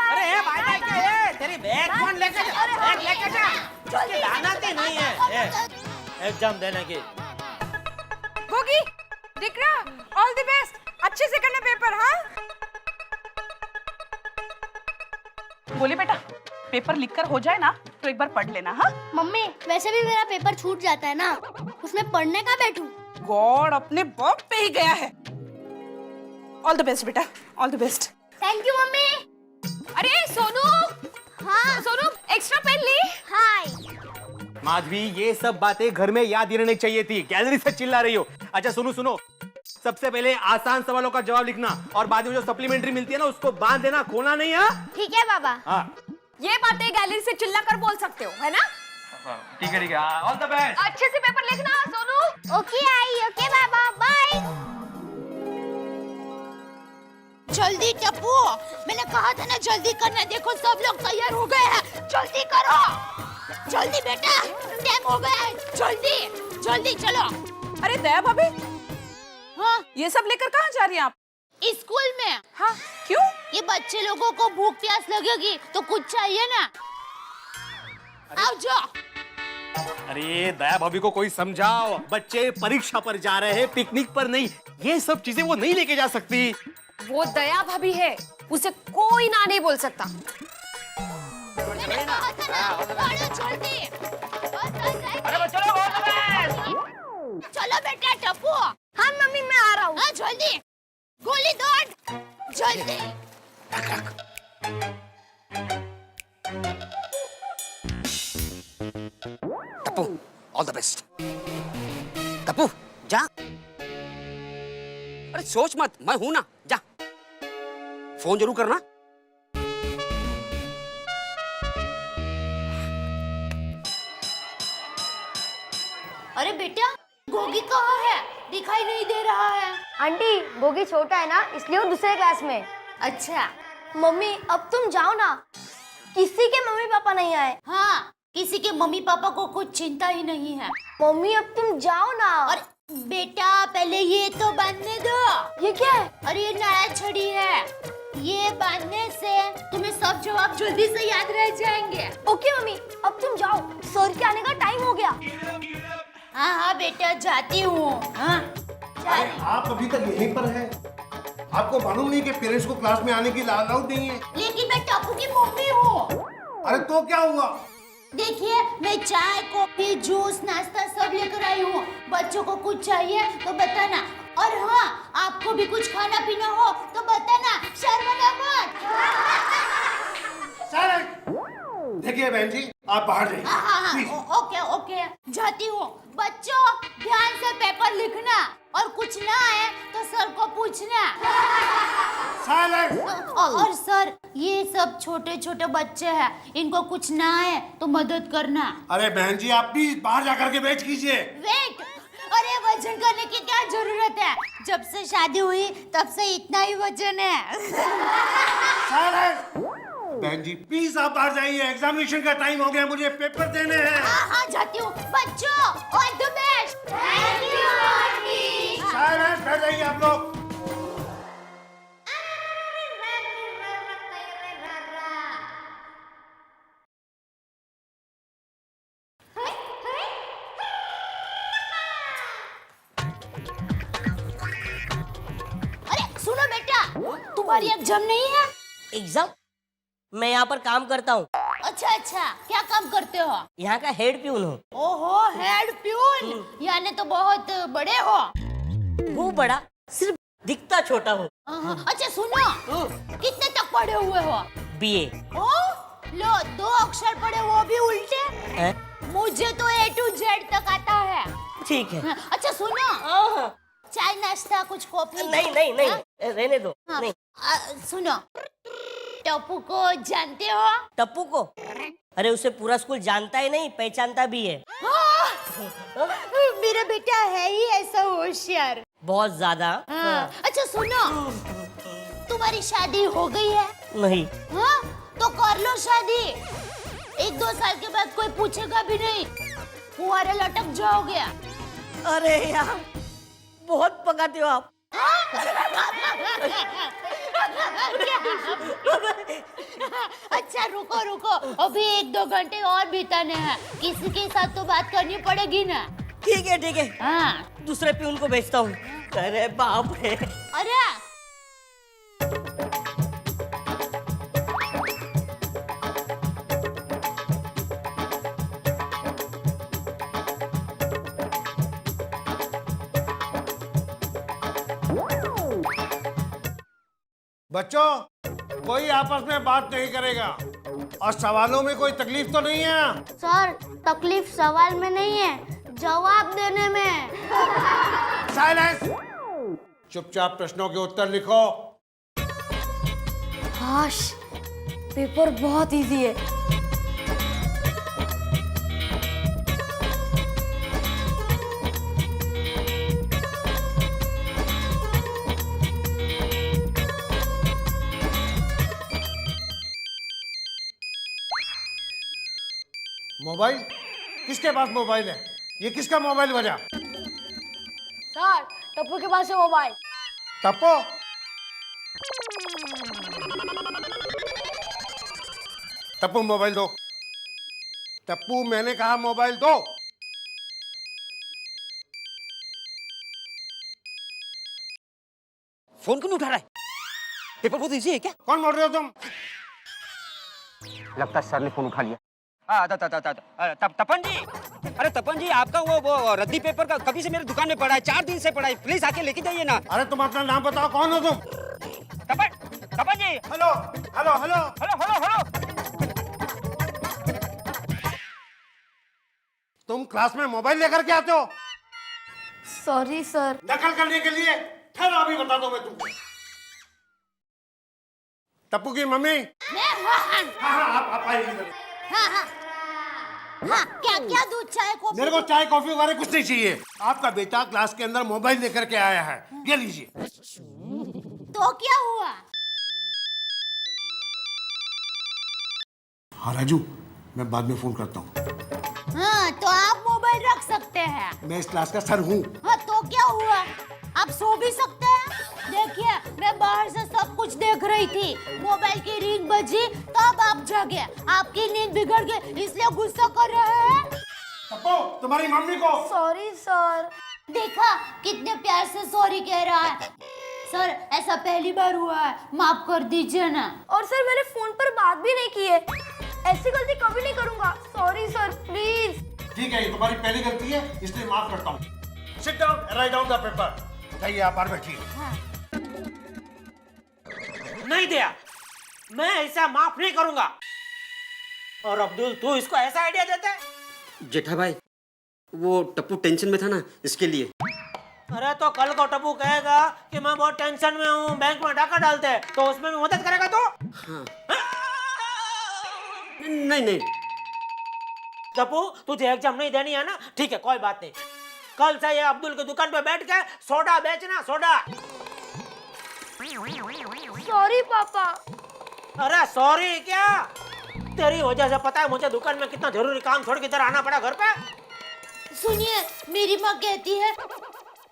अरे बाय बाय क्या है? तेरी बैग कौन लेके जा? बैग लेके जा।
जल्दी।
लानत ही नहीं है एग्जाम देने की।
गोगी, दिख रहा? ऑल द बेस्ट, अच्छे से करना पेपर। हाँ
बोले बेटा, पेपर लिखकर हो जाए ना तो एक बार पढ़ लेना। हाँ
मम्मी वैसे भी मेरा पेपर छूट जाता है ना, उसमें पढ़ने का बैठूं।
गॉड अपने बाप पे ही गया है। ऑल द बेस्ट बेटा, all the best.
Thank you mummy.
अरे सोनू,
हाँ
सोनू एक्स्ट्रा पेन ली।
हाय।
माधवी, ये सब बातें घर में याद रहनी चाहिए थी, गैलरी से चिल्ला रही हो। अच्छा सुनो सुनो, सबसे पहले आसान सवालों का जवाब लिखना और बाद में जो सप्लीमेंट्री मिलती है ना उसको बांध देना, खोना नहीं है।
ठीक है बाबा।
हाँ
ये बातें गैलरी से चिल्ला कर बोल सकते हो, है ना?
ठीक है, ऑल द बेस्ट।
अच्छे से पेपर लिखना सोनू।
ओके आई, ओके बाबा, बाय।
जल्दी टप्पू, मैंने कहा था ना जल्दी करना। देखो सब लोग तैयार हो गए हैं, जल्दी करो। जल्दी बेटा, टाइम हो गया है, जल्दी जल्दी चलो।
अरे दया भाभी,
हाँ
ये सब लेकर कहाँ जा रही हैं आप?
स्कूल में।
हाँ क्यों?
ये बच्चे लोगों को भूख प्यास लगेगी तो कुछ चाहिए ना। आओ जाओ।
अरे दया भाभी को कोई समझाओ, बच्चे परीक्षा पर जा रहे हैं, पिकनिक पर नहीं। ये सब चीजें वो नहीं लेके जा सकती।
वो दया भाभी है, उसे कोई ना नहीं बोल सकता।
मैंने कहा था ना, बड़ो जल्दी।
अरे चलो
चलो बेटा टप्पू।
हाँ मम्मी मैं आ रहा हूँ।
हाँ जल्दी, गोली दौड़ जल्दी।
Tappu all the best. Tappu जा। अरे सोच मत, मैं हूं ना, जा। फोन जरूर करना।
अरे बेटा गोगी कहाँ है? दिखाई नहीं दे रहा है।
आंटी गोगी छोटा है ना, इसलिए वो दूसरे क्लास में।
अच्छा
मम्मी अब तुम जाओ ना, किसी के मम्मी पापा नहीं आए।
हाँ, किसी के मम्मी पापा को कुछ चिंता ही नहीं है।
मम्मी अब तुम जाओ ना।
और बेटा पहले ये तो बांधने दो।
ये क्या है?
अरे ये नया छड़ी है, ये बांधने से तुम्हें सब जवाब जल्दी से याद रह जाएंगे।
ओके मम्मी अब तुम जाओ, सर के आने का टाइम हो गया।
हाँ हाँ बेटा जाती हूँ। हाँ
अरे आप अभी तक यहीं पर हैं? आपको मालूम नहीं कि पेरेंट्स को क्लास में आने की अलाउड नहीं है?
लेकिन मैं टप्पू की मम्मी हूँ।
अरे तो क्या हुआ?
देखिए मैं चाय कॉफी जूस नाश्ता सब लेकर आई हूँ। बच्चों को कुछ चाहिए तो बताना, और हाँ आपको भी कुछ खाना पीना हो तो बताना, शर्माना मत।
देखिए बहन जी, आप बाहर जाइए।
हाँ
प्लीज।
ओके ओके जाती हूँ। बच्चों ध्यान से पेपर लिखना, और कुछ ना आए तो सर को पूछना। और सर ये सब छोटे छोटे बच्चे हैं, इनको कुछ ना आए तो मदद करना।
अरे बहन जी आप प्लीज बाहर जाकर के वेट कीजिए।
वेट? अरे वजन करने की क्या जरूरत है? जब से शादी हुई तब से इतना ही वजन है।
बहन जी प्लीज आप बाहर जाइए, एग्जामिनेशन का टाइम हो गया, मुझे पेपर देने हैं।
हाँ जाती हूँ। बच्चों all the best. Thank you aunty.
Silence, बैठ जाइए आप लोग।
अरे सुनो बेटा, तुम्हारी एग्जाम नहीं है?
एग्जाम? मैं यहाँ पर काम करता हूँ।
अच्छा अच्छा, क्या काम करते हो?
यहाँ का हेड प्यून हूँ।
ओहो हेड प्यून, यानी तो बहुत बड़े हो।
वो बड़ा, सिर्फ दिखता छोटा हूँ।
अच्छा सुनो, कितने तक पढ़े हुए हो?
बीए।
ओ लो, 2 अक्षर पढ़े वो भी उल्टे।
हैं?
मुझे तो A to Z तक आता है।
ठीक है।
अच्छा सुनो, चाय नाश्ता कुछ कॉफी?
नहीं नहीं नहीं,
हाँ?
रहने दो।
हाँ,
नहीं।
सुनो, टप्पू को जानते हो?
टप्पू को? अरे उसे पूरा स्कूल जानता ही नहीं, पहचानता भी है।
मेरा बेटा है ही ऐसा होशियार,
बहुत ज्यादा।
अच्छा सुनो, तुम्हारी शादी हो गई है?
नहीं।
हाँ तो कर लो शादी, 1-2 साल के बाद कोई पूछेगा भी नहीं, फुहारे लटक जाओगे।
अरे यार बहुत पकाते हो आप।
अच्छा रुको रुको, अभी 1-2 घंटे और बिताने हैं, किसी के साथ तो बात करनी पड़ेगी ना।
ठीक है ठीक है,
हाँ
दूसरे प्यून को भेजता हूँ। अरे बाप रे।
अरे
बच्चों, कोई आपस में बात नहीं करेगा और सवालों में कोई तकलीफ तो नहीं है?
सर तकलीफ सवाल में नहीं है, जवाब देने में।
साइलेंस! चुपचाप प्रश्नों के उत्तर लिखो।
हाश, पेपर बहुत इजी है।
मोबाइल? किसके पास मोबाइल है? ये किसका मोबाइल बजा?
सर टप्पू के पास है मोबाइल।
टप्पो? टप्पू मोबाइल दो। टप्पू, मैंने कहा मोबाइल दो।
फोन क्यों नहीं उठा रहा है? पेपर बहुत इजी है क्या?
कौन बोल रहे हो तुम?
लगता है सर ने फोन उठा लिया। तपन जी, अरे तपन जी, आपका वो रद्दी पेपर का कभी से मेरे दुकान में पड़ा है, 4 दिन से पड़ा है, प्लीज आके लेके जाइए ना।
अरे तुम अपना नाम बताओ, कौन हो तुम?
Tapan ji.
Hello hello hello
hello hello hello.
तुम क्लास में मोबाइल लेकर के आते हो?
Sorry sir.
नकल करने के लिए? ठहरो, अभी बता दो मैं तुमको। टप्पू की मम्मी? हाँ, आप आइए इधर।
हाँ, क्या क्या दूध चाय कॉफी?
मेरे को चाय कॉफी वगैरह कुछ नहीं चाहिए। आपका बेटा क्लास के अंदर मोबाइल लेकर के आया है, ये लीजिए।
तो क्या हुआ?
हाँ राजू, मैं बाद में फोन करता हूँ।
हाँ, तो आप मोबाइल रख सकते हैं।
मैं इस क्लास का सर हूँ।
हाँ, तो क्या हुआ? आप सो भी सकते हैं। देखिए, मैं बाहर से सब कुछ देख रही थी। मोबाइल की रिंग बजी तब आप जगे। आपकी नींद बिगड़ गई, इसलिए गुस्सा कर रहे हैं।
टप्पू, तुम्हारी मम्मी को।
Sorry sir.
देखा कितने प्यार से सॉरी कह रहा है। सर, ऐसा पहली बार हुआ है, माफ कर दीजिए ना।
और सर मैंने फोन पर बात भी नहीं की है, ऐसी गलती कभी नहीं करूंगा। Sorry sir, please.
ठीक है, ये तुम्हारी पहली गलती है, इसलिए माफ करता हूँ। Sit down, write down the paper. जाइए, आप बाहर बैठिए।
नहीं दिया, मैं ऐसा माफ नहीं करूंगा। और अब्दुल, तू इसको ऐसा आइडिया देता है?
जेठा भाई, वो टप्पू टेंशन में था ना, इसके लिए।
अरे तो कल को टप्पू कहेगा कि मैं बहुत टेंशन में हूँ, बैंक में डाका डालते हैं, तो उसमें भी मदद करेगा तो?
हाँ। नहीं नहीं
टप्पू, तुझे एग्जाम नहीं देनी है ना? ठीक है, कोई बात नहीं। कल से ये अब्दुल की दुकान पे बैठ के सोडा बेचना, सोडा।
सॉरी पापा।
अरे सॉरी क्या? तेरी वजह से पता है मुझे दुकान में कितना जरूरी काम छोड़ के इधर आना पड़ा घर पे।
सुनिए, मेरी माँ कहती है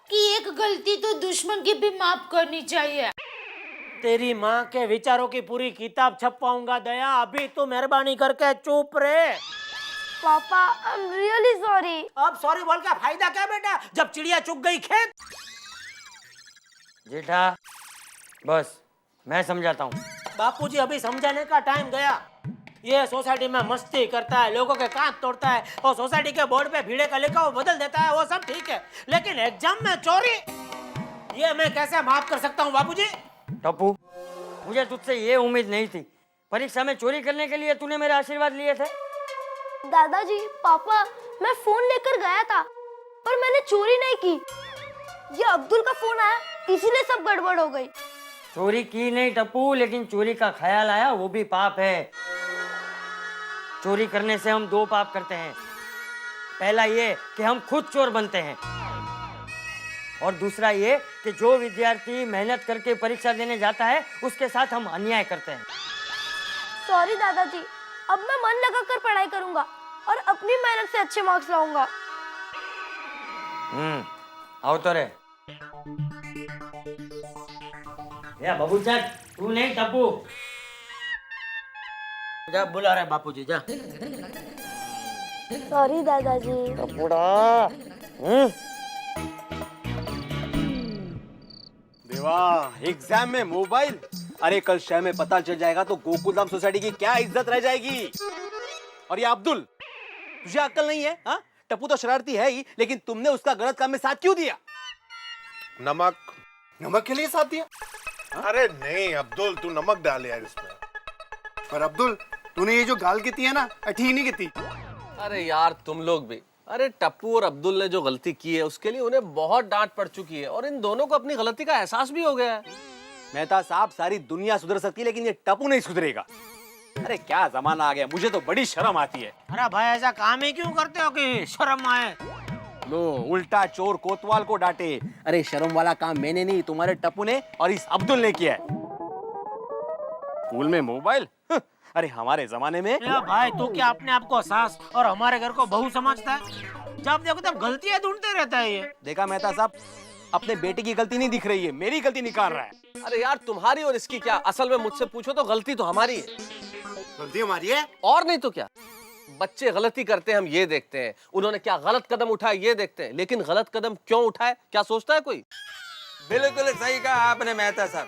कि एक गलती तो दुश्मन की भी माफ करनी चाहिए।
तेरी माँ के विचारों की पूरी किताब छपवाऊंगा दया, अभी तू मेहरबानी करके चुप रहे।
पापा, आई एम रियली सॉरी।
अब सॉरी बोल का फायदा क्या बेटा, जब चिड़िया चुग गई खेत।
जेठा, बस मैं समझाता हूँ।
बापूजी, अभी समझाने का टाइम गया। ये सोसाइटी में मस्ती करता है, लोगों के कान तोड़ता है, और सोसाइटी के बोर्ड पे भीड़े का लिखा वो बदल देता है, वो सब ठीक है, लेकिन एग्जाम में चोरी, ये मैं कैसे माफ कर सकता हूँ बापूजी?
टप्पू, मुझे तुझसे ये उम्मीद नहीं थी। परीक्षा में चोरी करने के लिए तूने मेरे आशीर्वाद लिए थे।
दादाजी, पापा, मैं फोन लेकर गया था, पर मैंने चोरी नहीं की। ये अब्दुल का फोन आया, इसीलिए सब गड़बड़ हो गई।
चोरी की नहीं टप्पू, लेकिन चोरी का ख्याल आया, वो भी पाप है। चोरी करने से हम 2 पाप करते हैं। पहला ये कि हम खुद चोर बनते हैं, और दूसरा ये कि जो विद्यार्थी मेहनत करके परीक्षा देने जाता है उसके साथ हम अन्याय करते हैं।
सॉरी दादाजी, अब मैं मन लगाकर पढ़ाई करूंगा और अपनी मेहनत से अच्छे मार्क्स लाऊंगा।
आओ तो रे। या बाबू जा, तू नहीं टप्पू।
जा बुला रहे बापूजी, जा।
सॉरी दादाजी।
टप्पूड़ा।
वाह, एग्जाम में मोबाइल। अरे कल शहर में पता चल जाएगा तो गोकुलधाम सोसाइटी की क्या इज्जत रह जाएगी। और ये अब्दुल, तुझे अक्ल नहीं है? हाँ, टप्पू तो शरारती है ही, लेकिन तुमने उसका गलत काम में साथ क्यों दिया?
नमक के लिए साथ दिया? अरे नहीं अब्दुल, तू नमक डाल यार इसमें।
पर अब्दुल, तूने ये जो गाल की है ना, अठी नहीं की।
अरे यार तुम लोग भी, अरे टप्पू और अब्दुल ने जो गलती की है उसके लिए उन्हें बहुत डांट पड़ चुकी है और इन दोनों को अपनी गलती का एहसास भी हो गया है।
मेहता साहब, सारी दुनिया सुधर सकती है लेकिन ये टप्पू नहीं सुधरेगा। अरे क्या जमाना आ गया, मुझे तो बड़ी शर्म आती है।
अरे भाई ऐसा काम ही क्यों करते हो कि शर्म आए?
लो, उल्टा चोर कोतवाल को डांटे। अरे शर्म वाला काम मैंने नहीं, तुम्हारे टप्पू ने और इस अब्दुल ने किया है। स्कूल में मोबाइल? अरे हमारे जमाने में।
भाई तू क्या अपने आप को सास और हमारे घर को बहू समझता है? जब देखो तब गलतियां ढूंढते रहता है ये।
देखा मेहता साहब, अपने बेटे की गलती नहीं दिख रही है, मेरी गलती निकाल रहा है।
अरे यार तुम्हारी और इसकी क्या, असल में मुझसे पूछो तो गलती तो हमारी है।
गलती हमारी है
और नहीं तो क्या। बच्चे गलती करते हैं हम ये देखते हैं, उन्होंने क्या गलत कदम उठाया ये देखते हैं, लेकिन गलत कदम क्यों उठाए क्या सोचता है कोई?
बिल्कुल सही कहा आपने मेहता साहब।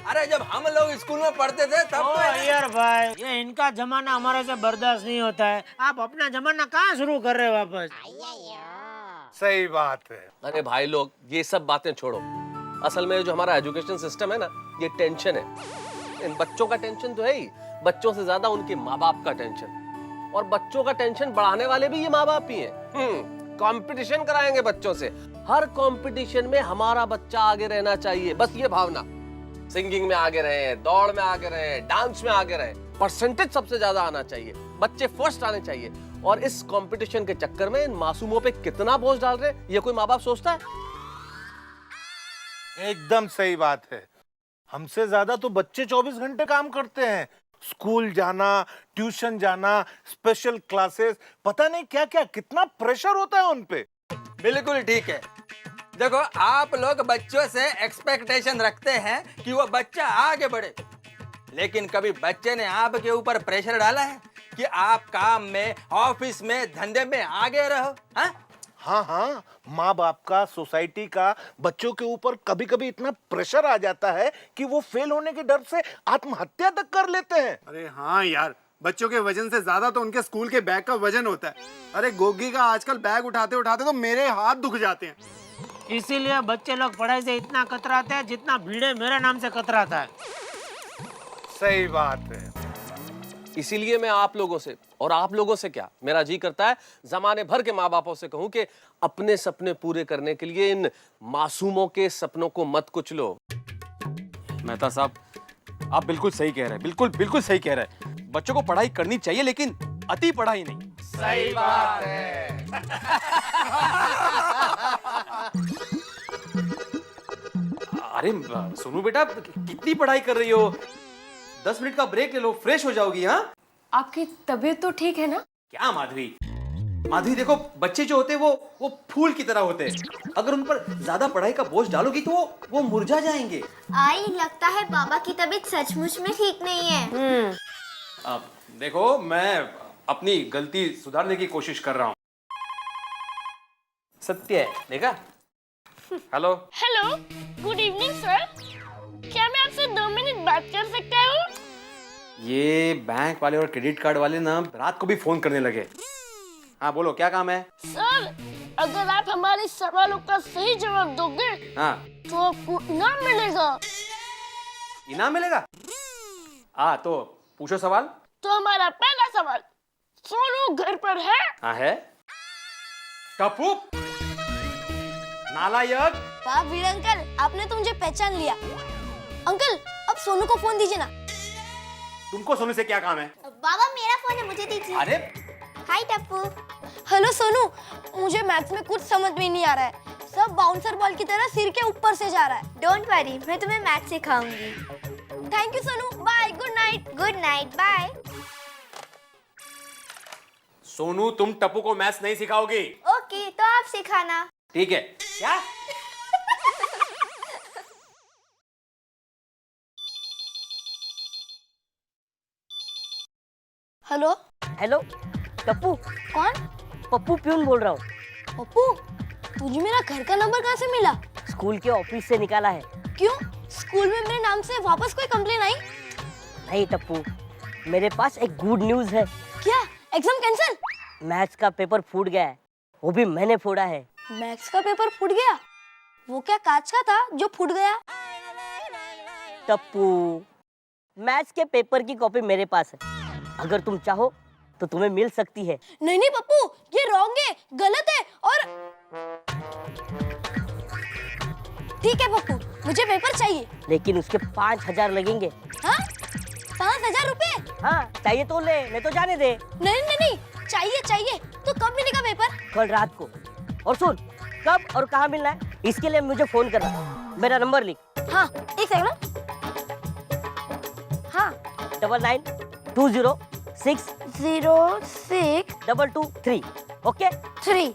अरे जब हम लोग स्कूल में पढ़ते थे तब तो
यार भाई, ये इनका जमाना हमारे से बर्दाश्त नहीं होता है। आप अपना जमाना कहाँ शुरू कर रहे हो वापस?
सही बात है।
अरे भाई लोग, ये सब बातें छोड़ो। असल में जो हमारा एजुकेशन सिस्टम है ना, ये टेंशन है। इन बच्चों का टेंशन तो है ही, बच्चों से ज्यादा उनके माँ बाप का टेंशन। और बच्चों का टेंशन बढ़ाने वाले भी ये माँ बाप ही हैं। कंपटीशन कराएंगे बच्चों से, हर कंपटीशन में हमारा बच्चा आगे रहना चाहिए, बस ये भावना। सिंगिंग में आगे रहे, दौड़ में आगे रहे, डांस में आगे रहे, परसेंटेज सबसे ज्यादा आना चाहिए, बच्चे फर्स्ट आने चाहिए। और इस कंपटीशन के चक्कर में इन मासूमों पे कितना बोझ डाल रहे हैं ये कोई माँ बाप सोचता है?
एकदम सही बात है। हमसे ज्यादा तो बच्चे 24 घंटे काम करते हैं। स्कूल जाना, ट्यूशन जाना, स्पेशल क्लासेस, पता नहीं क्या क्या, कितना प्रेशर होता है उन पे।
बिल्कुल ठीक है। देखो आप लोग बच्चों से एक्सपेक्टेशन रखते हैं कि वो बच्चा आगे बढ़े, लेकिन कभी बच्चे ने आपके ऊपर प्रेशर डाला है कि आप काम में, ऑफिस में, धंधे में आगे रहो?
हाँ हाँ, माँ बाप का, सोसाइटी का बच्चों के ऊपर कभी कभी इतना प्रेशर आ जाता है कि वो फेल होने के डर से आत्महत्या तक कर लेते हैं।
अरे हाँ यार, बच्चों के वजन से ज्यादा तो उनके स्कूल के बैग का वजन होता है। अरे गोगी का आजकल बैग उठाते उठाते तो मेरे हाथ दुख जाते हैं।
इसीलिए बच्चे लोग पढ़ाई से इतना कतराते हैं जितना भीड़े मेरे नाम से कतराता है।
सही बात है।
इसीलिए मैं आप लोगों से, और आप लोगों से क्या, मेरा जी करता है जमाने भर के माँ बापों से कहूं कि अपने सपने पूरे करने के लिए इन मासूमों के सपनों को मत कुचलो।
मेहता साहब, आप बिल्कुल सही कह रहे हैं, बिल्कुल बिल्कुल सही कह रहे हैं। बच्चों को पढ़ाई करनी चाहिए लेकिन अति पढ़ाई नहीं।
सही बात है।
अरे सोनू बेटा, कितनी पढ़ाई कर रही हो? 10 मिनट का ब्रेक ले लो, फ्रेश हो जाओगी। हाँ,
आपकी तबीयत तो ठीक है ना?
क्या माधवी, माधवी देखो, बच्चे जो होते हैं वो फूल की तरह होते हैं। अगर उन पर ज्यादा पढ़ाई का बोझ डालोगी तो वो मुरझा जाएंगे।
आई, लगता है बाबा की तबीयत सचमुच में ठीक नहीं है।
अब देखो, मैं अपनी गलती सुधारने की कोशिश कर रहा हूँ। सत्य है, देखा? Hello
hello, good evening sir. क्या मैं आपसे 2 मिनट बात कर सकता हूँ?
ये बैंक वाले और क्रेडिट कार्ड वाले ना रात को भी फोन करने लगे। हाँ बोलो, क्या काम है?
सर, अगर आप हमारे सवालों का सही जवाब दोगे
हाँ,
तो आपको इनाम मिलेगा।
इनाम मिलेगा? हाँ तो पूछो सवाल।
तो हमारा पहला सवाल, सोनू घर पर है?
हाँ है। टप्पू, नालायक।
वाह वीर अंकल, आपने तो मुझे पहचान लिया। अंकल, अब सोनू को फोन दीजिए ना।
तुमको सोनू से क्या काम है?
बाबा मेरा फोन है, मुझे दीजिए।
अरे
हाय टप्पू।
हेलो सोनू, मुझे मैथ्स में कुछ समझ में नहीं आ रहा है। सब बाउंसर बॉल की तरह सिर के ऊपर से जा रहा है।
डोंट वरी, मैं तुम्हें मैथ सिखाऊंगी।
Thank you Sonu, bye, good night.
Good night, bye.
Sonu, तुम टप्पू को मैथ्स नहीं सिखाओगी?
ओके, तो आप सिखाना।
ठीक है। क्या?
Hello
hello, Tappu.
कौन?
पप्पू प्यून बोल रहा हूँ।
पप्पू, तुझे मेरा घर का नंबर कहाँ से मिला?
स्कूल के ऑफिस से निकाला है।
क्यों? स्कूल में मेरे नाम से वापस कोई कंप्लेन आई?
नहीं टप्पू, मेरे पास एक गुड न्यूज है।
क्या? Exam cancel?
मैथ्स का पेपर फूट गया है, वो भी मैंने फोड़ा है।
मैथ्स का पेपर फूट गया? वो क्या कांच का था जो फूट गया?
टप्पू, मैथ्स के पेपर की कॉपी मेरे पास है, अगर तुम चाहो तो तुम्हें मिल सकती है।
नहीं नहीं पप्पू, ये रॉन्ग है, गलत है। और ठीक है पप्पू, मुझे पेपर चाहिए।
लेकिन उसके 5000 लगेंगे।
हाँ? 5000 रुपए?
हाँ, चाहिए तो ले, नहीं तो जाने दे।
नहीं नहीं नहीं, चाहिए चाहिए। तो कब मिलेगा पेपर?
कल रात को। और सुन, कब और कहाँ मिलना है इसके लिए मुझे फोन करना। मेरा नंबर लिख।
हाँ, एक सेकंड। हाँ,
9920606223। ओके?
3।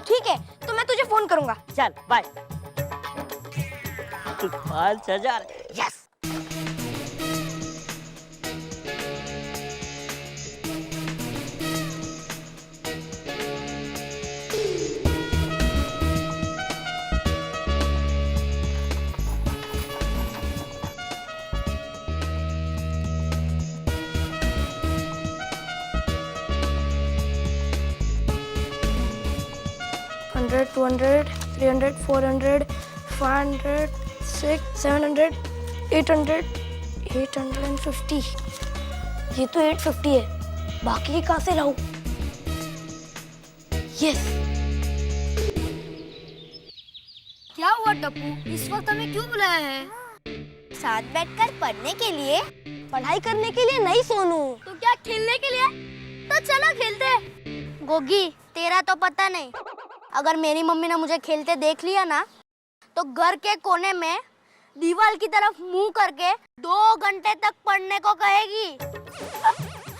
ठीक है, तो मैं तुझे फोन करूंगा।
चल बाय। 5000, यस।
$100, $200, $300, $400, $500, $600, $700, $800, $850। ये तो 850 है, बाकी कहाँ से लाऊं? यस। क्या हुआ टप्पू, इस वक्त हमें क्यों बुलाया है?
साथ बैठकर पढ़ने के लिए।
पढ़ाई करने के लिए नहीं सोनू।
तो क्या खेलने के लिए? तो चलो खेलते हैं। गोगी, तेरा तो पता नहीं, अगर मेरी मम्मी ने मुझे खेलते देख लिया ना तो घर के कोने में दीवार की तरफ मुंह करके 2 घंटे तक पढ़ने को कहेगी।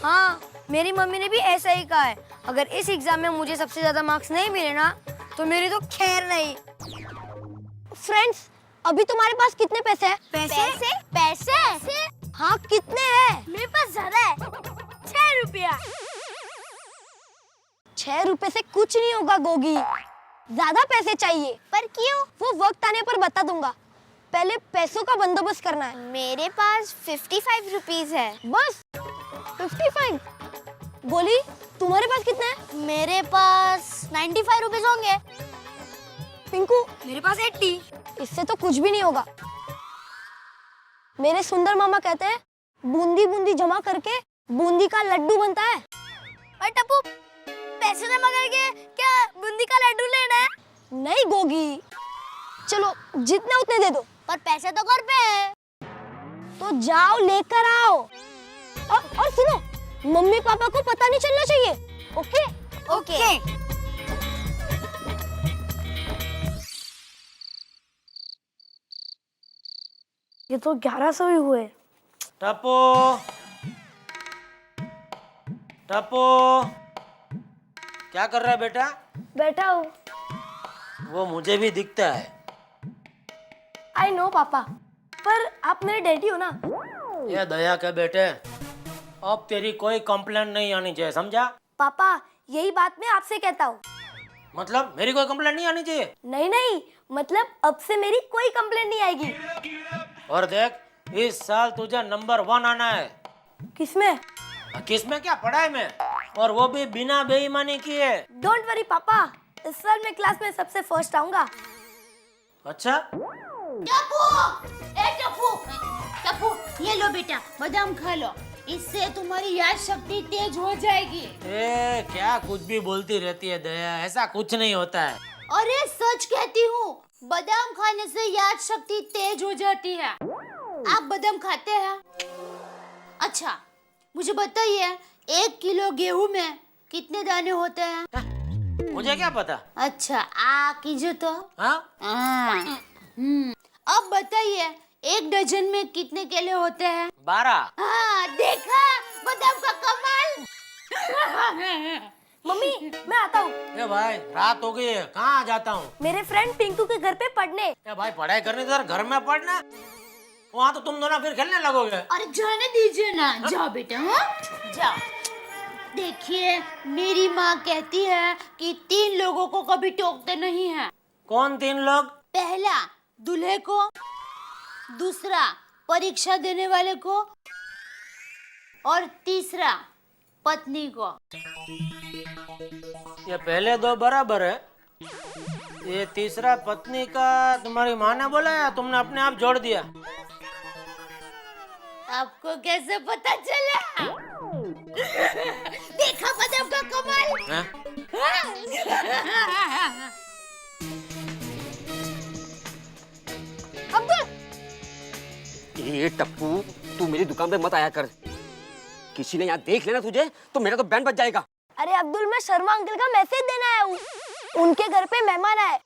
हाँ, मेरी मम्मी ने भी ऐसा ही कहा है। अगर इस एग्जाम में मुझे सबसे ज्यादा मार्क्स नहीं मिले ना तो मेरी तो खैर नहीं। फ्रेंड्स, अभी तुम्हारे पास कितने पैसे हैं?
पैसे? पैसे?
हाँ, कितने हैं?
मेरे पास ज्यादा है, 6 रुपया।
6 रुपए से कुछ नहीं होगा गोगी, ज्यादा पैसे चाहिए।
पर क्यों?
वो वक्त आने पर बता दूंगा, पहले पैसों का बंदोबस्त करना है।
मेरे पास 55 रुपीज है।
बस 55? गोली, तुम्हारे पास कितने हैं?
मेरे पास 95 रुपीज होंगे।
पिंकू, मेरे पास 80। इससे तो कुछ भी नहीं होगा। मेरे सुंदर मामा कहते हैं बूंदी बूंदी जमा करके बूंदी का लड्डू बनता है।
और टप्पू, पैसे जमा करके क्या बूंदी का लड्डू लेना है?
नहीं गोगी, चलो जितने उतने दे दो।
पर पैसे तो घर पे है।
तो जाओ लेकर आओ। और सुनो, मम्मी पापा को पता नहीं चलना चाहिए। ओके?
ओके।
ये तो 1100 ही हुए।
टप्पू, टप्पू, क्या कर रहा है बेटा?
बैठा हूँ।
वो मुझे भी दिखता है।
आई नो पापा, पर आप मेरे डैडी हो ना।
ये दया के बेटे, अब तेरी कोई कंप्लेंट नहीं आनी चाहिए, समझा?
पापा, यही बात मैं आपसे कहता हूँ।
मतलब मेरी कोई कंप्लेंट नहीं आनी चाहिए?
नहीं नहीं, मतलब अब से मेरी कोई कंप्लेंट नहीं आएगी।
और देख, इस साल तुझे नंबर 1 आना है।
किसमें?
किसमें क्या, पढ़ाई में, और वो भी बिना बेईमानी किए।
डोंट वरी पापा, इस साल मैं क्लास में सबसे फर्स्ट आऊंगा।
अच्छा?
टप्पू, टप्पू, टप्पू, ये लो बेटा, बादाम खा लो, इससे तुम्हारी याद शक्ति तेज हो जाएगी।
ए, क्या कुछ भी बोलती रहती है दया, ऐसा कुछ नहीं होता है।
अरे सच कहती हूँ, बादाम खाने से याद शक्ति तेज हो जाती है। आप बादाम खाते हैं? अच्छा, मुझे बताइए, 1 किलो गेहूं में कितने दाने होते हैं?
मुझे क्या पता।
अच्छा, आ कीजिए तो।
हाँ?
अब बताइए, 1 डजन में कितने केले होते हैं?
12।
हाँ, देखा, बादाम का कमाल।
मम्मी, मैं आता हूँ।
ए भाई, रात हो गई है, कहाँ जाता हूँ?
मेरे फ्रेंड पिंकू के घर पे पढ़ने।
ए भाई, पढ़ाई करने तो घर में पढ़ना, वहाँ तो तुम दोनों फिर खेलने लगोगे।
अरे जाने दीजिए ना, जाओ बेटा, हाँ जाओ। देखिए, मेरी माँ कहती है कि 3 लोगों को कभी टोकते नहीं है।
कौन 3 लोग?
पहला, दूल्हे को। दूसरा परीक्षा देने वाले को, और तीसरा पत्नी को।
ये पहले दो बराबर है, ये तीसरा पत्नी का तुम्हारी माँ ने बोला या तुमने अपने आप जोड़ दिया?
आपको कैसे पता चला? देखा पदम का कमाल?
अब्दुल, ये टप्पू, तू मेरी दुकान पे मत आया कर। किसी ने यहाँ देख लेना तुझे तो मेरा तो बैंड बज जाएगा।
अरे अब्दुल, मैं शर्मा अंकल का मैसेज देने आया हूँ। उनके घर पे मेहमान आए,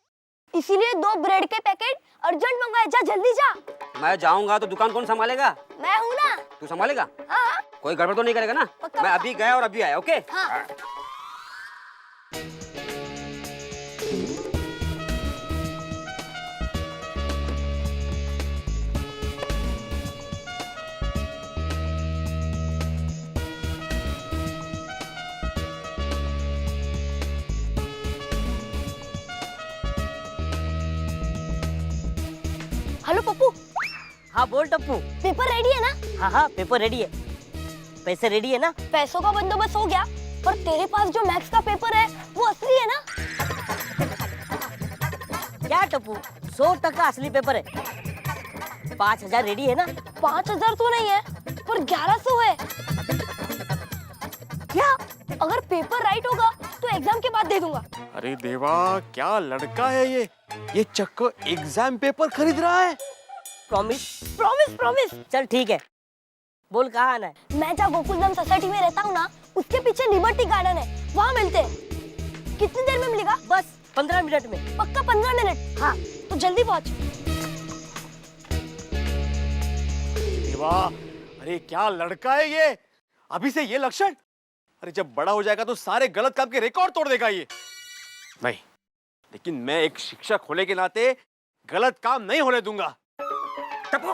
इसीलिए 2 ब्रेड के पैकेट अर्जेंट मंगाए। जा जल्दी जा।
मैं जाऊंगा तो दुकान कौन संभालेगा?
मैं हूँ ना।
तू संभालेगा?
हाँ।
कोई गड़बड़ तो नहीं करेगा ना? मैं अभी गया और अभी आया। ओके?
हाँ। हेलो पप्पू।
हाँ बोल टप्पू।
पेपर रेडी है ना?
हाँ हाँ पेपर रेडी है। पैसे रेडी है ना?
पैसों का बंदोबस्त हो गया, पर तेरे पास जो मैथ्स का पेपर है वो असली है ना?
क्या टप्पू, 100% असली पेपर है। 5000 रेडी है ना?
5000 तो नहीं है, पर 1100 है। क्या? अगर पेपर राइट होगा तो एग्जाम के बाद दे दूंगा।
अरे देवा, क्या लड़का है ये चक्कर एग्जाम पेपर खरीद रहा है।
प्रॉमिस?
Promise promise.
चल ठीक है, बोल कहाँ आना है?
मैं जहाँ गोकुलधाम सोसाइटी में रहता हूँ ना, उसके पीछे लिबर्टी गार्डन है, वहाँ मिलते हैं। कितनी देर में मिलेगा?
बस 15 मिनट में।
पक्का 15 मिनट? हाँ तो जल्दी पहुँच।
देवा, अरे क्या लड़का है ये। अभी से ये लक्षण, अरे जब बड़ा हो जाएगा तो सारे गलत काम के रिकॉर्ड तोड़ देगा ये। नहीं, लेकिन मैं एक शिक्षक होने के नाते गलत काम नहीं होने दूंगा।
टप्पू,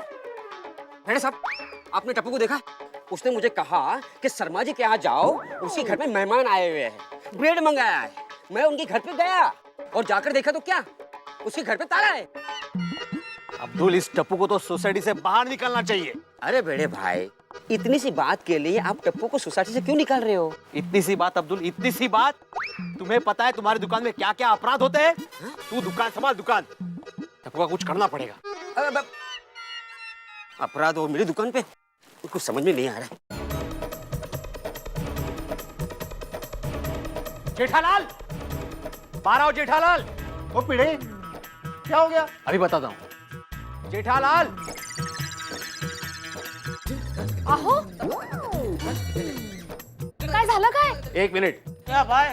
मेरे साथ आपने टप्पू को देखा? उसने मुझे कहा कि शर्मा जी के यहाँ जाओ, उसके घर में मेहमान आए हुए हैं, ब्रेड मंगाया है। मैं उनके घर पे गया और जाकर देखा तो क्या, उसके घर पे ताला है।
अब्दुल, इस टप्पू को तो सोसाइटी से बाहर निकालना चाहिए।
अरे बड़े भाई, इतनी सी बात के लिए आप टप्पू को सोसाइटी से क्यों निकाल रहे हो?
इतनी सी बात अब्दुल, इतनी सी बात? तुम्हें पता है तुम्हारी दुकान में क्या क्या अपराध होते हैं? तू दुकान संभाल, दुकान। टप्पू का कुछ करना पड़ेगा।
अपराध हो मेरी दुकान पे? कुछ समझ में नहीं आ रहा।
जेठालाल, बाहर आओ जेठालाल।
ओ पिड़े, क्या हो गया?
अभी बताता हूँ। जेठालाल,
अहो काय झालं काय?
1 मिनट।
क्या भाई,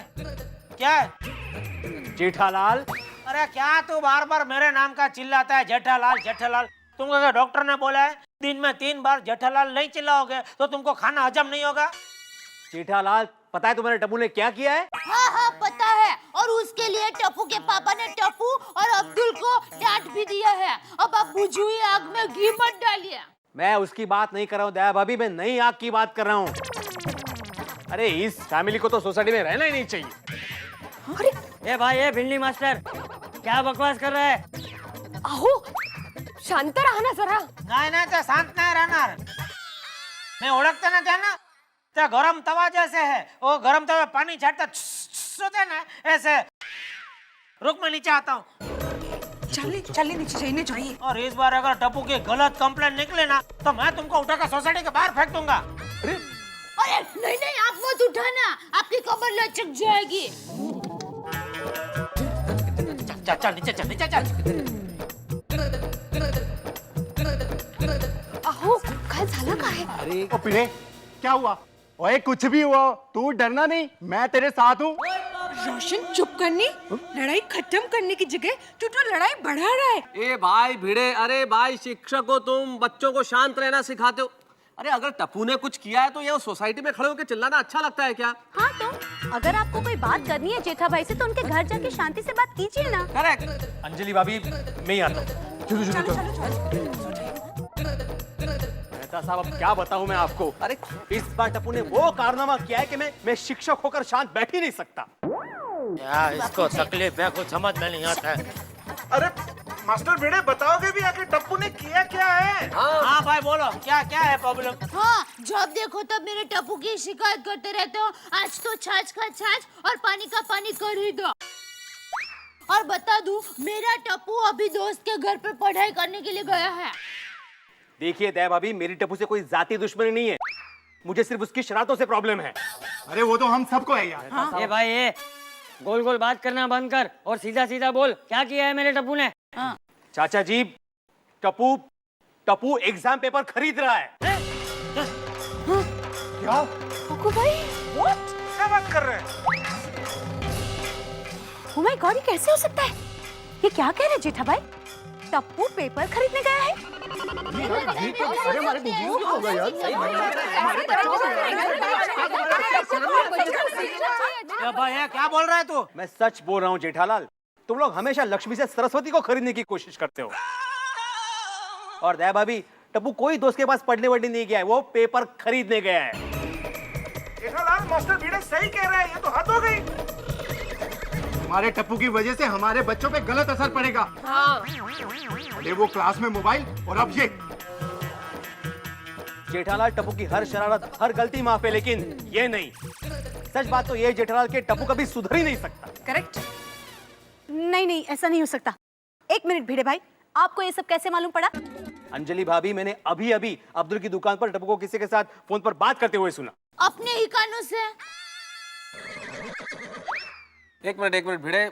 क्या है?
जेठालाल,
अरे क्या तू बार बार मेरे नाम का चिल्लाता है? जेठालाल जेठालाल। तुमको क्या डॉक्टर ने बोला है दिन में 3 बार जेठालाल नहीं चिल्लाओगे तो तुमको खाना हजम नहीं होगा?
जेठालाल, पता है तुम्हारे टप्पू ने क्या किया है?
हाँ हाँ पता है, और उसके लिए टप्पू के पापा ने टप्पू और अब्दुल को डांट भी दिया है। अब आप बुझी हुई आग में घी मत डालिए।
मैं उसकी बात नहीं कर रहा हूँ दया भाभी, मैं नई आग की बात कर रहा हूँ। अरे इस फैमिली को तो सोसाइटी में रहना ही नहीं चाहिए।
ए भाई, ए भिंडी मास्टर, क्या बकवास कर रहा है?
अहो शांत रहा ना जरा.
नाही नाही ते शांत नाही राहणार. मैं ओळखते ना त्यांना, त्या गरम तवा जैसे है, वो गरम तवा पानी छाटता होते हैं ना ऐसे. रुक मैं नीचे आता हूँ.
चलिए नीचे जाइए जाइए.
और इस बार अगर टप्पू की गलत कंप्लेंट निकले ना तो मैं तुमको उठाकर सोसाइटी के बाहर फेंक दूंगा.
अरे नहीं नहीं आप मत उठाना, आपकी कमर लचक जाएगी.
चल चल नीचे चल नीचे चल.
अहो काय झालं काय?
अरे ओ पिले, क्या हुआ? ओए कुछ भी हुआ, तू डरना नहीं, मैं तेरे साथ हूँ.
रोशन चुप करनी, लड़ाई खत्म करने की जगह तू तो लड़ाई बढ़ा रहा है.
ए भाई भिड़े, अरे भाई शिक्षक हो तुम, बच्चों को शांत रहना सिखाते हो. अरे अगर टप्पू ने कुछ किया है तो ये सोसाइटी में खड़े होकर चिल्लाना अच्छा लगता है क्या?
हाँ तो अगर आपको कोई बात करनी है जेठा भाई से तो उनके घर जाके शांति से बात कीजिए ना.
करेक्ट.
अंजलि भाभी, मैं ही आता हूँ. मेहता साहब, अब क्या बताऊं मैं आपको. अरे इस बार टप्पू ने वो कारनामा किया है कि मैं शिक्षक होकर शांत बैठ ही नहीं सकता.
यार इसको तकलीफ है, कुछ समझ में नहीं आता है.
अरे
मास्टर भिड़े बताओगे भी आखिर टप्पू ने किया क्या है?
हाँ भाई बोलो क्या क्या है प्रॉब्लम?
हाँ, जब देखो तब मेरे टप्पू की शिकायत करते रहते हो। आज तो छाछ का छाछ और पानी का पानी कर ही दो। और बता दूं, मेरा टप्पू अभी दोस्त के घर पे पढ़ाई करने के लिए गया है।
देखिए दया भाभी, मेरी टप्पू से कोई जाती दुश्मनी नहीं है, मुझे सिर्फ उसकी शरारतों से प्रॉब्लम है।
अरे वो तो हम सबको है यार।
ये भाई ये गोल गोल बात करना बंद कर और सीधा सीधा बोल, क्या किया है मेरे टप्पू ने?
चाचा जी, टप्पू एग्जाम पेपर खरीद रहा है।
क्या?
कुकू भाई,
What? क्या बात कर रहे हैं?
ओह माय गॉड, ये कैसे हो सकता है? ये क्या कह रहे हैं जेठा भाई? टप्पू पेपर खरीदने गया है?
भाई क्या बोल रहा है तू?
मैं सच बोल रहा हूँ जेठालाल, तुम लोग हमेशा लक्ष्मी से सरस्वती को खरीदने की कोशिश करते हो। और दया भाभी, टप्पू कोई दोस्त के पास पढ़ने वढ़ने नहीं गया है, वो पेपर खरीदने गया है।
जेठालाल, मास्टर भिड़े सही कह रहे हैं, ये तो हद हो गई।
हमारे टप्पू की वजह से हमारे बच्चों पे गलत असर पड़ेगा। अरे वो क्लास में मोबाइल और अब ये।
जेठालाल, टप्पू की हर शरारत, हर गलती माफ है, लेकिन ये नहीं। सच बात तो ये है जेठालाल के टप्पू कभी सुधर ही नहीं सकता।
करेक्ट? नहीं नहीं, ऐसा नहीं हो सकता। एक मिनट भिड़े भाई, आपको ये सब कैसे मालूम पड़ा?
अंजलि भाभी, मैंने अभी अभी अब्दुल की दुकान पर टप्पू को किसी के साथ फोन पर बात करते हुए सुना।
अपने ही कानों से।
एक मिनट भिड़े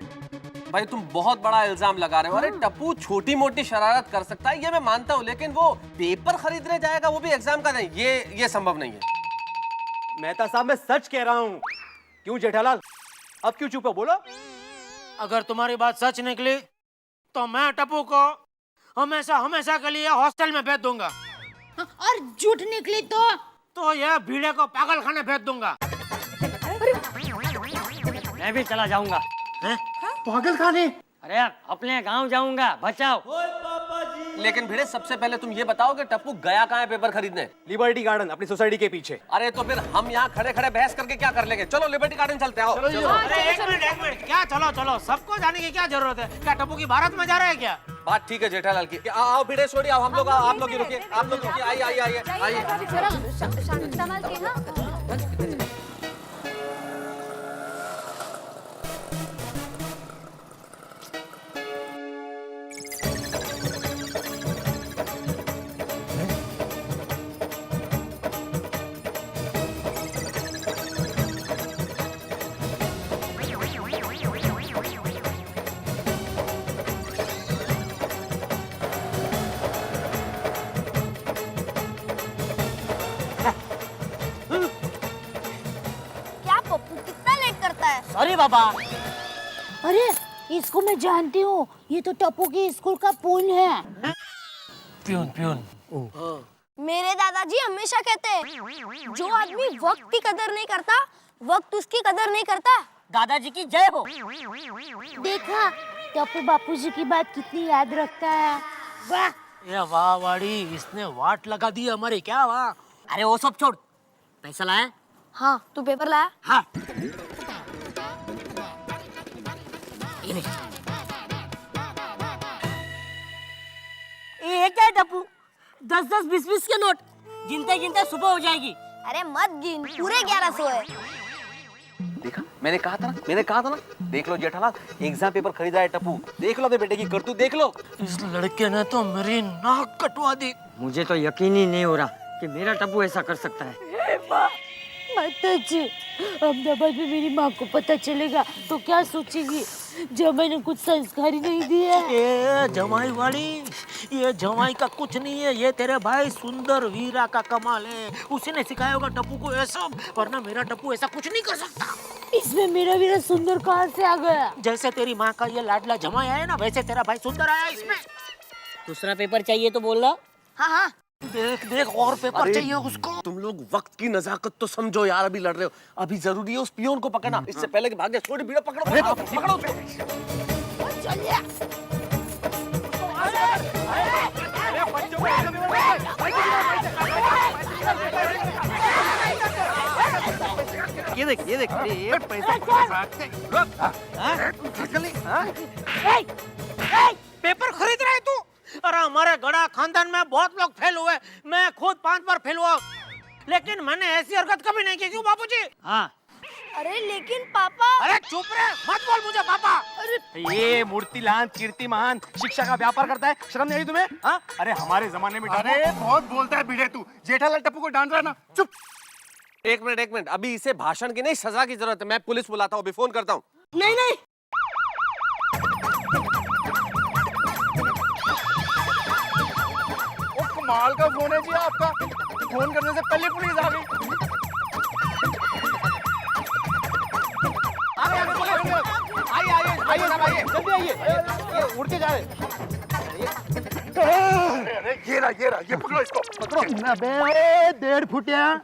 भाई, तुम बहुत बड़ा इल्जाम लगा रहे हो। अरे टप्पू छोटी मोटी शरारत कर सकता है, ये मैं मानता हूँ, लेकिन वो पेपर खरीदने जाएगा, वो भी एग्जाम का नहीं, ये संभव नहीं है।
मेहता साहब, मैं सच कह रहा हूँ। क्यों जेठालाल, अब क्यों चुप हो? बोलो।
अगर तुम्हारी बात सच निकली तो मैं टप्पू को हमेशा हमेशा के लिए हॉस्टल में भेज दूंगा।
और झूठ निकली तो
ये भीड़े को पागल खाने भेज दूंगा।
मैं भी चला जाऊंगा।
पागल खाने?
अरे यार, अपने गांव जाऊंगा, बचाओ।
लेकिन भिड़े, सबसे पहले तुम ये बताओ कि टप्पू गया कहाँ है पेपर खरीदने?
लिबर्टी गार्डन, अपनी सोसाइटी के पीछे।
अरे तो फिर हम यहाँ खड़े खड़े बहस करके क्या कर लेंगे? चलो लिबर्टी गार्डन चलते हैं।
अरे एक मिनट, क्या चलो, सबको जाने की क्या जरूरत है? क्या टप्पू की भारत में जा रहा है क्या?
बात ठीक है जेठालाल की। आओ भिड़े, छोड़िए, आओ, हम लोग आप लोग रुकिए, आप लोग रुकिए, आइए।
संभाल के ना।
सॉरी बाबा।
अरे इसको मैं जानती हूँ, ये तो टप्पू की स्कूल का पूल है।
प्यून।
मेरे दादाजी हमेशा कहते हैं, जो आदमी वक्त की कदर नहीं करता, वक्त उसकी कदर नहीं करता। दादाजी की जय हो।
देखा, टप्पू बापूजी की बात कितनी याद रखता है। वाह,
ये वाह वाड़ी, इसने वाट लगा दी हमारी। क्या वाह।
अरे वो सब छोड़, पैसा लाया?
हाँ, तू पेपर लाया?
हाँ। ये क्या है टप्पू? 10-10, 20-20 के नोट गिनते गिनते सुबह हो जाएगी।
अरे मत गिन, पूरे 1100 है।
देखा, मैंने कहा था ना। देख लो जेठालाल, एग्जाम पेपर खरीदा है टप्पू। देख लो अपने बेटे की करतूत, देख लो।
इस लड़के ने तो मेरी नाक कटवा दी।
मुझे तो यकीन ही नहीं हो रहा कि मेरा टप्पू ऐसा कर सकता है।
माताजी, अहमदाबाद में मेरी माँ को पता चलेगा तो क्या सोचेगी, जब मैंने कुछ संस्कार ही नहीं दिया।
ये जमाई वाली, ये जमाई का कुछ नहीं है, ये तेरे भाई सुंदर वीरा का कमाल है। उसी ने सिखाया होगा टप्पू को ऐसा, वरना मेरा टप्पू ऐसा कुछ नहीं कर सकता।
इसमें मेरा वीरा सुंदर कहाँ से आ गया?
जैसे तेरी माँ का ये लाडला जमाई आया ना, वैसे तेरा भाई सुंदर आया इसमें।
दूसरा पेपर चाहिए तो बोल रहा।
हाँ।
देख और पेपर चाहिए उसको।
तुम लोग वक्त की नजाकत तो समझो यार, अभी लड़ रहे हो, अभी जरूरी है उस पियोन को पकड़ना, इससे पहले कि भाग जाए। छोड़ भीड़ो, पकड़ो उसको।
ये देख ये पैसा
पेपर खरीद रहा है खानदान में बहुत लोग फेल हुए, मैं खुद 5 बार फेल हुआ, लेकिन मैंने ऐसी हरकत कभी नहीं की। क्यों बाबूजी? हाँ।
अरे लेकिन पापा।
अरे चुप रहे, मत बोल मुझे पापा।
ये मूर्तिलाल कीर्तिमान शिक्षा का व्यापार करता है, शर्म नहीं आई तुम्हें? हाँ? अरे हमारे जमाने में
अरे बहुत बोलता है भिड़े तू। जेठालाल टप्पू को डांट रहा ना, चुप।
एक मिनट, अभी इसे भाषण की नहीं सजा की जरूरत है। मैं पुलिस बुलाता हूँ, अभी फोन करता हूँ।
नहीं नहीं,
कमाल का फोन है जी आपका, फोन करने से पहले पुलिस आ गई।
आइए साहब, आइए जल्दी आइए, ये उड़ के जा रहे।
ये पकड़ो इसको, पकड़ो।
अबे 1.5 फुटिया,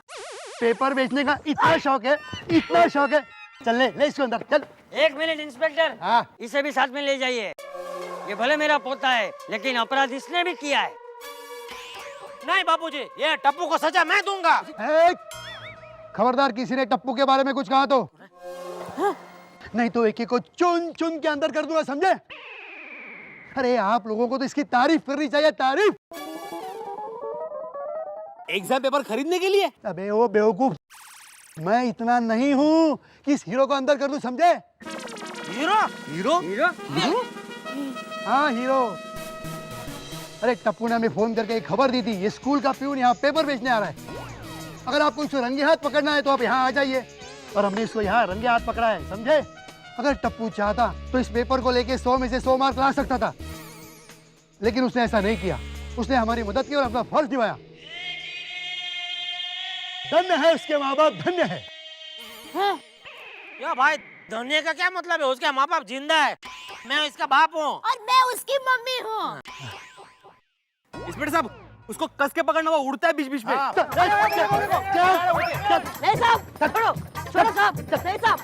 पेपर बेचने का इतना शौक है, इतना शौक है। चल ले इसको अंदर, चल।
1 मिनट इंस्पेक्टर,
हाँ।
इसे भी साथ में ले जाइए। ये भले मेरा पोता है, लेकिन अपराध इसने भी किया है।
नहीं बाबूजी, ये टप्पू को सजा मैं दूंगा।
खबरदार किसी ने टप्पू के बारे में कुछ कहा तो नहीं तो एक को चुन चुन के अंदर कर दूंगा, समझे? अरे आप लोगों को तो इसकी तारीफ करनी चाहिए, तारीफ।
एग्जाम पेपर खरीदने के लिए?
अबे वो बेवकूफ, मैं इतना नहीं हूँ कि इस हीरो को अंदर कर दूं, समझे?
हीरो?
हीरो?
हाँ हीरो। अरे टप्पू ने हमें फोन करके एक खबर दी थी, ये स्कूल का प्यून यहाँ पेपर बेचने आ रहा है। अगर आपको इसको रंगे हाथ पकड़ना है तो आप यहाँ आ जाइए। और हमने इसको यहाँ रंगे हाथ पकड़ा है, समझे? अगर टप्पू चाहता तो इस पेपर को लेके 100 में से 100 मार्क ला सकता था, लेकिन उसने ऐसा नहीं किया। उसने हमारी मदद की और अपना फर्ज निभाया। धन्य है उसके माँ बाप, धन्य है।
या भाई, धन्य का क्या मतलब है? उसके माँ बाप जिंदा है, मैं इसका बाप हूँ।
और मैं उसकी मम्मी हूँ।
इंस्पेक्टर साहब, उसको कस के पकड़ना, वो उड़ता है बीच बीच में।
नहीं साहब, छोड़ो, छोड़ो साहब, नहीं साहब।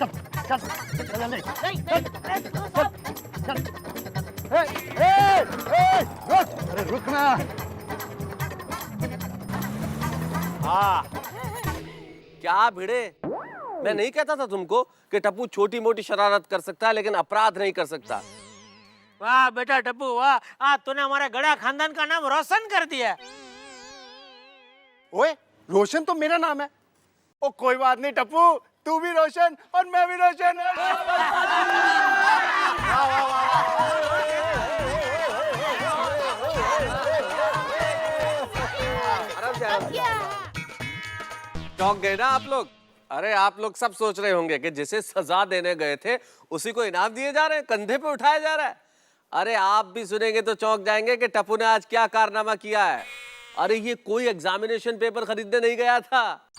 अरे रुकना।
हाँ, क्या भिड़े, मैं नहीं कहता था तुमको कि टप्पू छोटी मोटी शरारत कर सकता है, लेकिन अपराध नहीं कर सकता।
वाह बेटा टप्पू, वाह, आज तूने हमारे गड़ा खानदान का नाम रोशन कर दिया।
ओए, रोशन तो मेरा नाम है। ओ कोई बात नहीं टप्पू, तू भी रोशन और मैं भी रोशन।
चौंक गए ना आप लोग? अरे आप लोग सब सोच रहे होंगे कि जिसे सजा देने गए थे उसी को इनाम दिए जा रहे हैं, कंधे पे उठाया जा रहा है। अरे आप भी सुनेंगे तो चौंक जाएंगे कि टप्पू ने आज क्या कारनामा किया है। अरे ये कोई एग्जामिनेशन पेपर खरीदने नहीं गया था,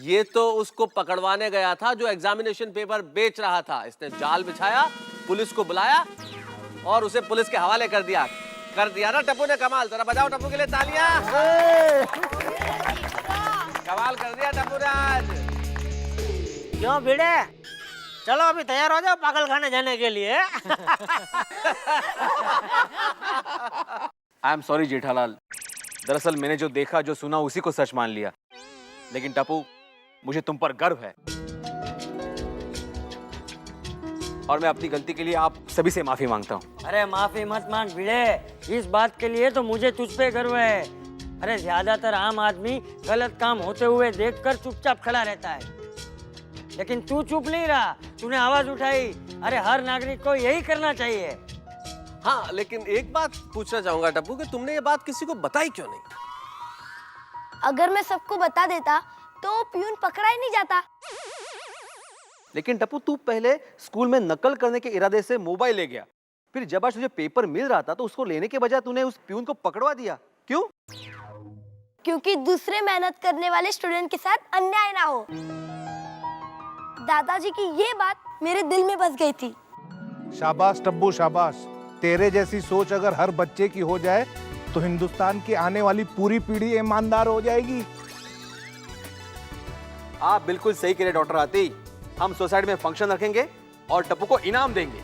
ये तो उसको पकड़वाने गया था जो एग्जामिनेशन पेपर बेच रहा था। इसने जाल बिछाया, पुलिस को बुलाया और उसे पुलिस के हवाले कर दिया ना टप्पू ने। कमाल, जरा बजाओ टप्पू के लिए तालियां। कमाल कर दिया टप्पू ने आज।
क्यों भिड़े, चलो अभी तैयार हो जाओ पागल खाने जाने के लिए।
आई एम सॉरी जेठालाल, दरअसल मैंने जो देखा जो सुना उसी को सच मान लिया। लेकिन टप्पू, मुझे तुम पर गर्व है और मैं अपनी गलती के लिए आप सभी से माफी मांगता हूँ।
अरे माफी मत मांग भिड़े, इस बात के लिए तो मुझे तुझ पे गर्व है। अरे ज्यादातर आम आदमी गलत काम होते हुए देखकर चुपचाप खड़ा रहता है, लेकिन तू चुप नहीं रहा, तूने आवाज उठाई। अरे हर नागरिक को यही करना चाहिए।
हाँ, लेकिन एक बात पूछना चाहूंगा टप्पू कि तुमने ये बात किसी को बताई क्यों नहीं?
अगर मैं सबको बता देता तो प्यून पकड़ा ही नहीं जाता।
लेकिन टप्पू, तू पहले स्कूल में नकल करने के इरादे से मोबाइल ले गया, फिर जब आज तुझे पेपर मिल रहा था तो उसको लेने के बजाय तूने उस प्यून को पकड़वा दिया। क्यों?
क्योंकि दूसरे मेहनत करने वाले स्टूडेंट के साथ अन्याय ना हो। दादाजी की ये बात मेरे दिल में बस गई थी।
शाबाश टप्पू शाबाश, तेरे जैसी सोच अगर हर बच्चे की हो जाए तो हिंदुस्तान की आने वाली पूरी पीढ़ी ईमानदार हो जाएगी।
आप बिल्कुल सही कह रहे डॉक्टर आती, हम सोसाइटी में फंक्शन रखेंगे और टप्पू को इनाम देंगे।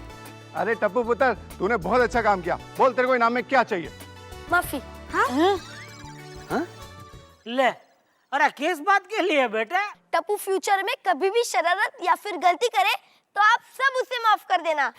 अरे टप्पू पुत्र, तूने बहुत अच्छा काम किया। बोल, तेरे को इनाम में क्या चाहिए?
माफी।
हाँ? ले, अरे किस बात के लिए बेटा?
टप्पू फ्यूचर में कभी भी शरारत या फिर गलती करे तो आप सब उसे माफ कर देना।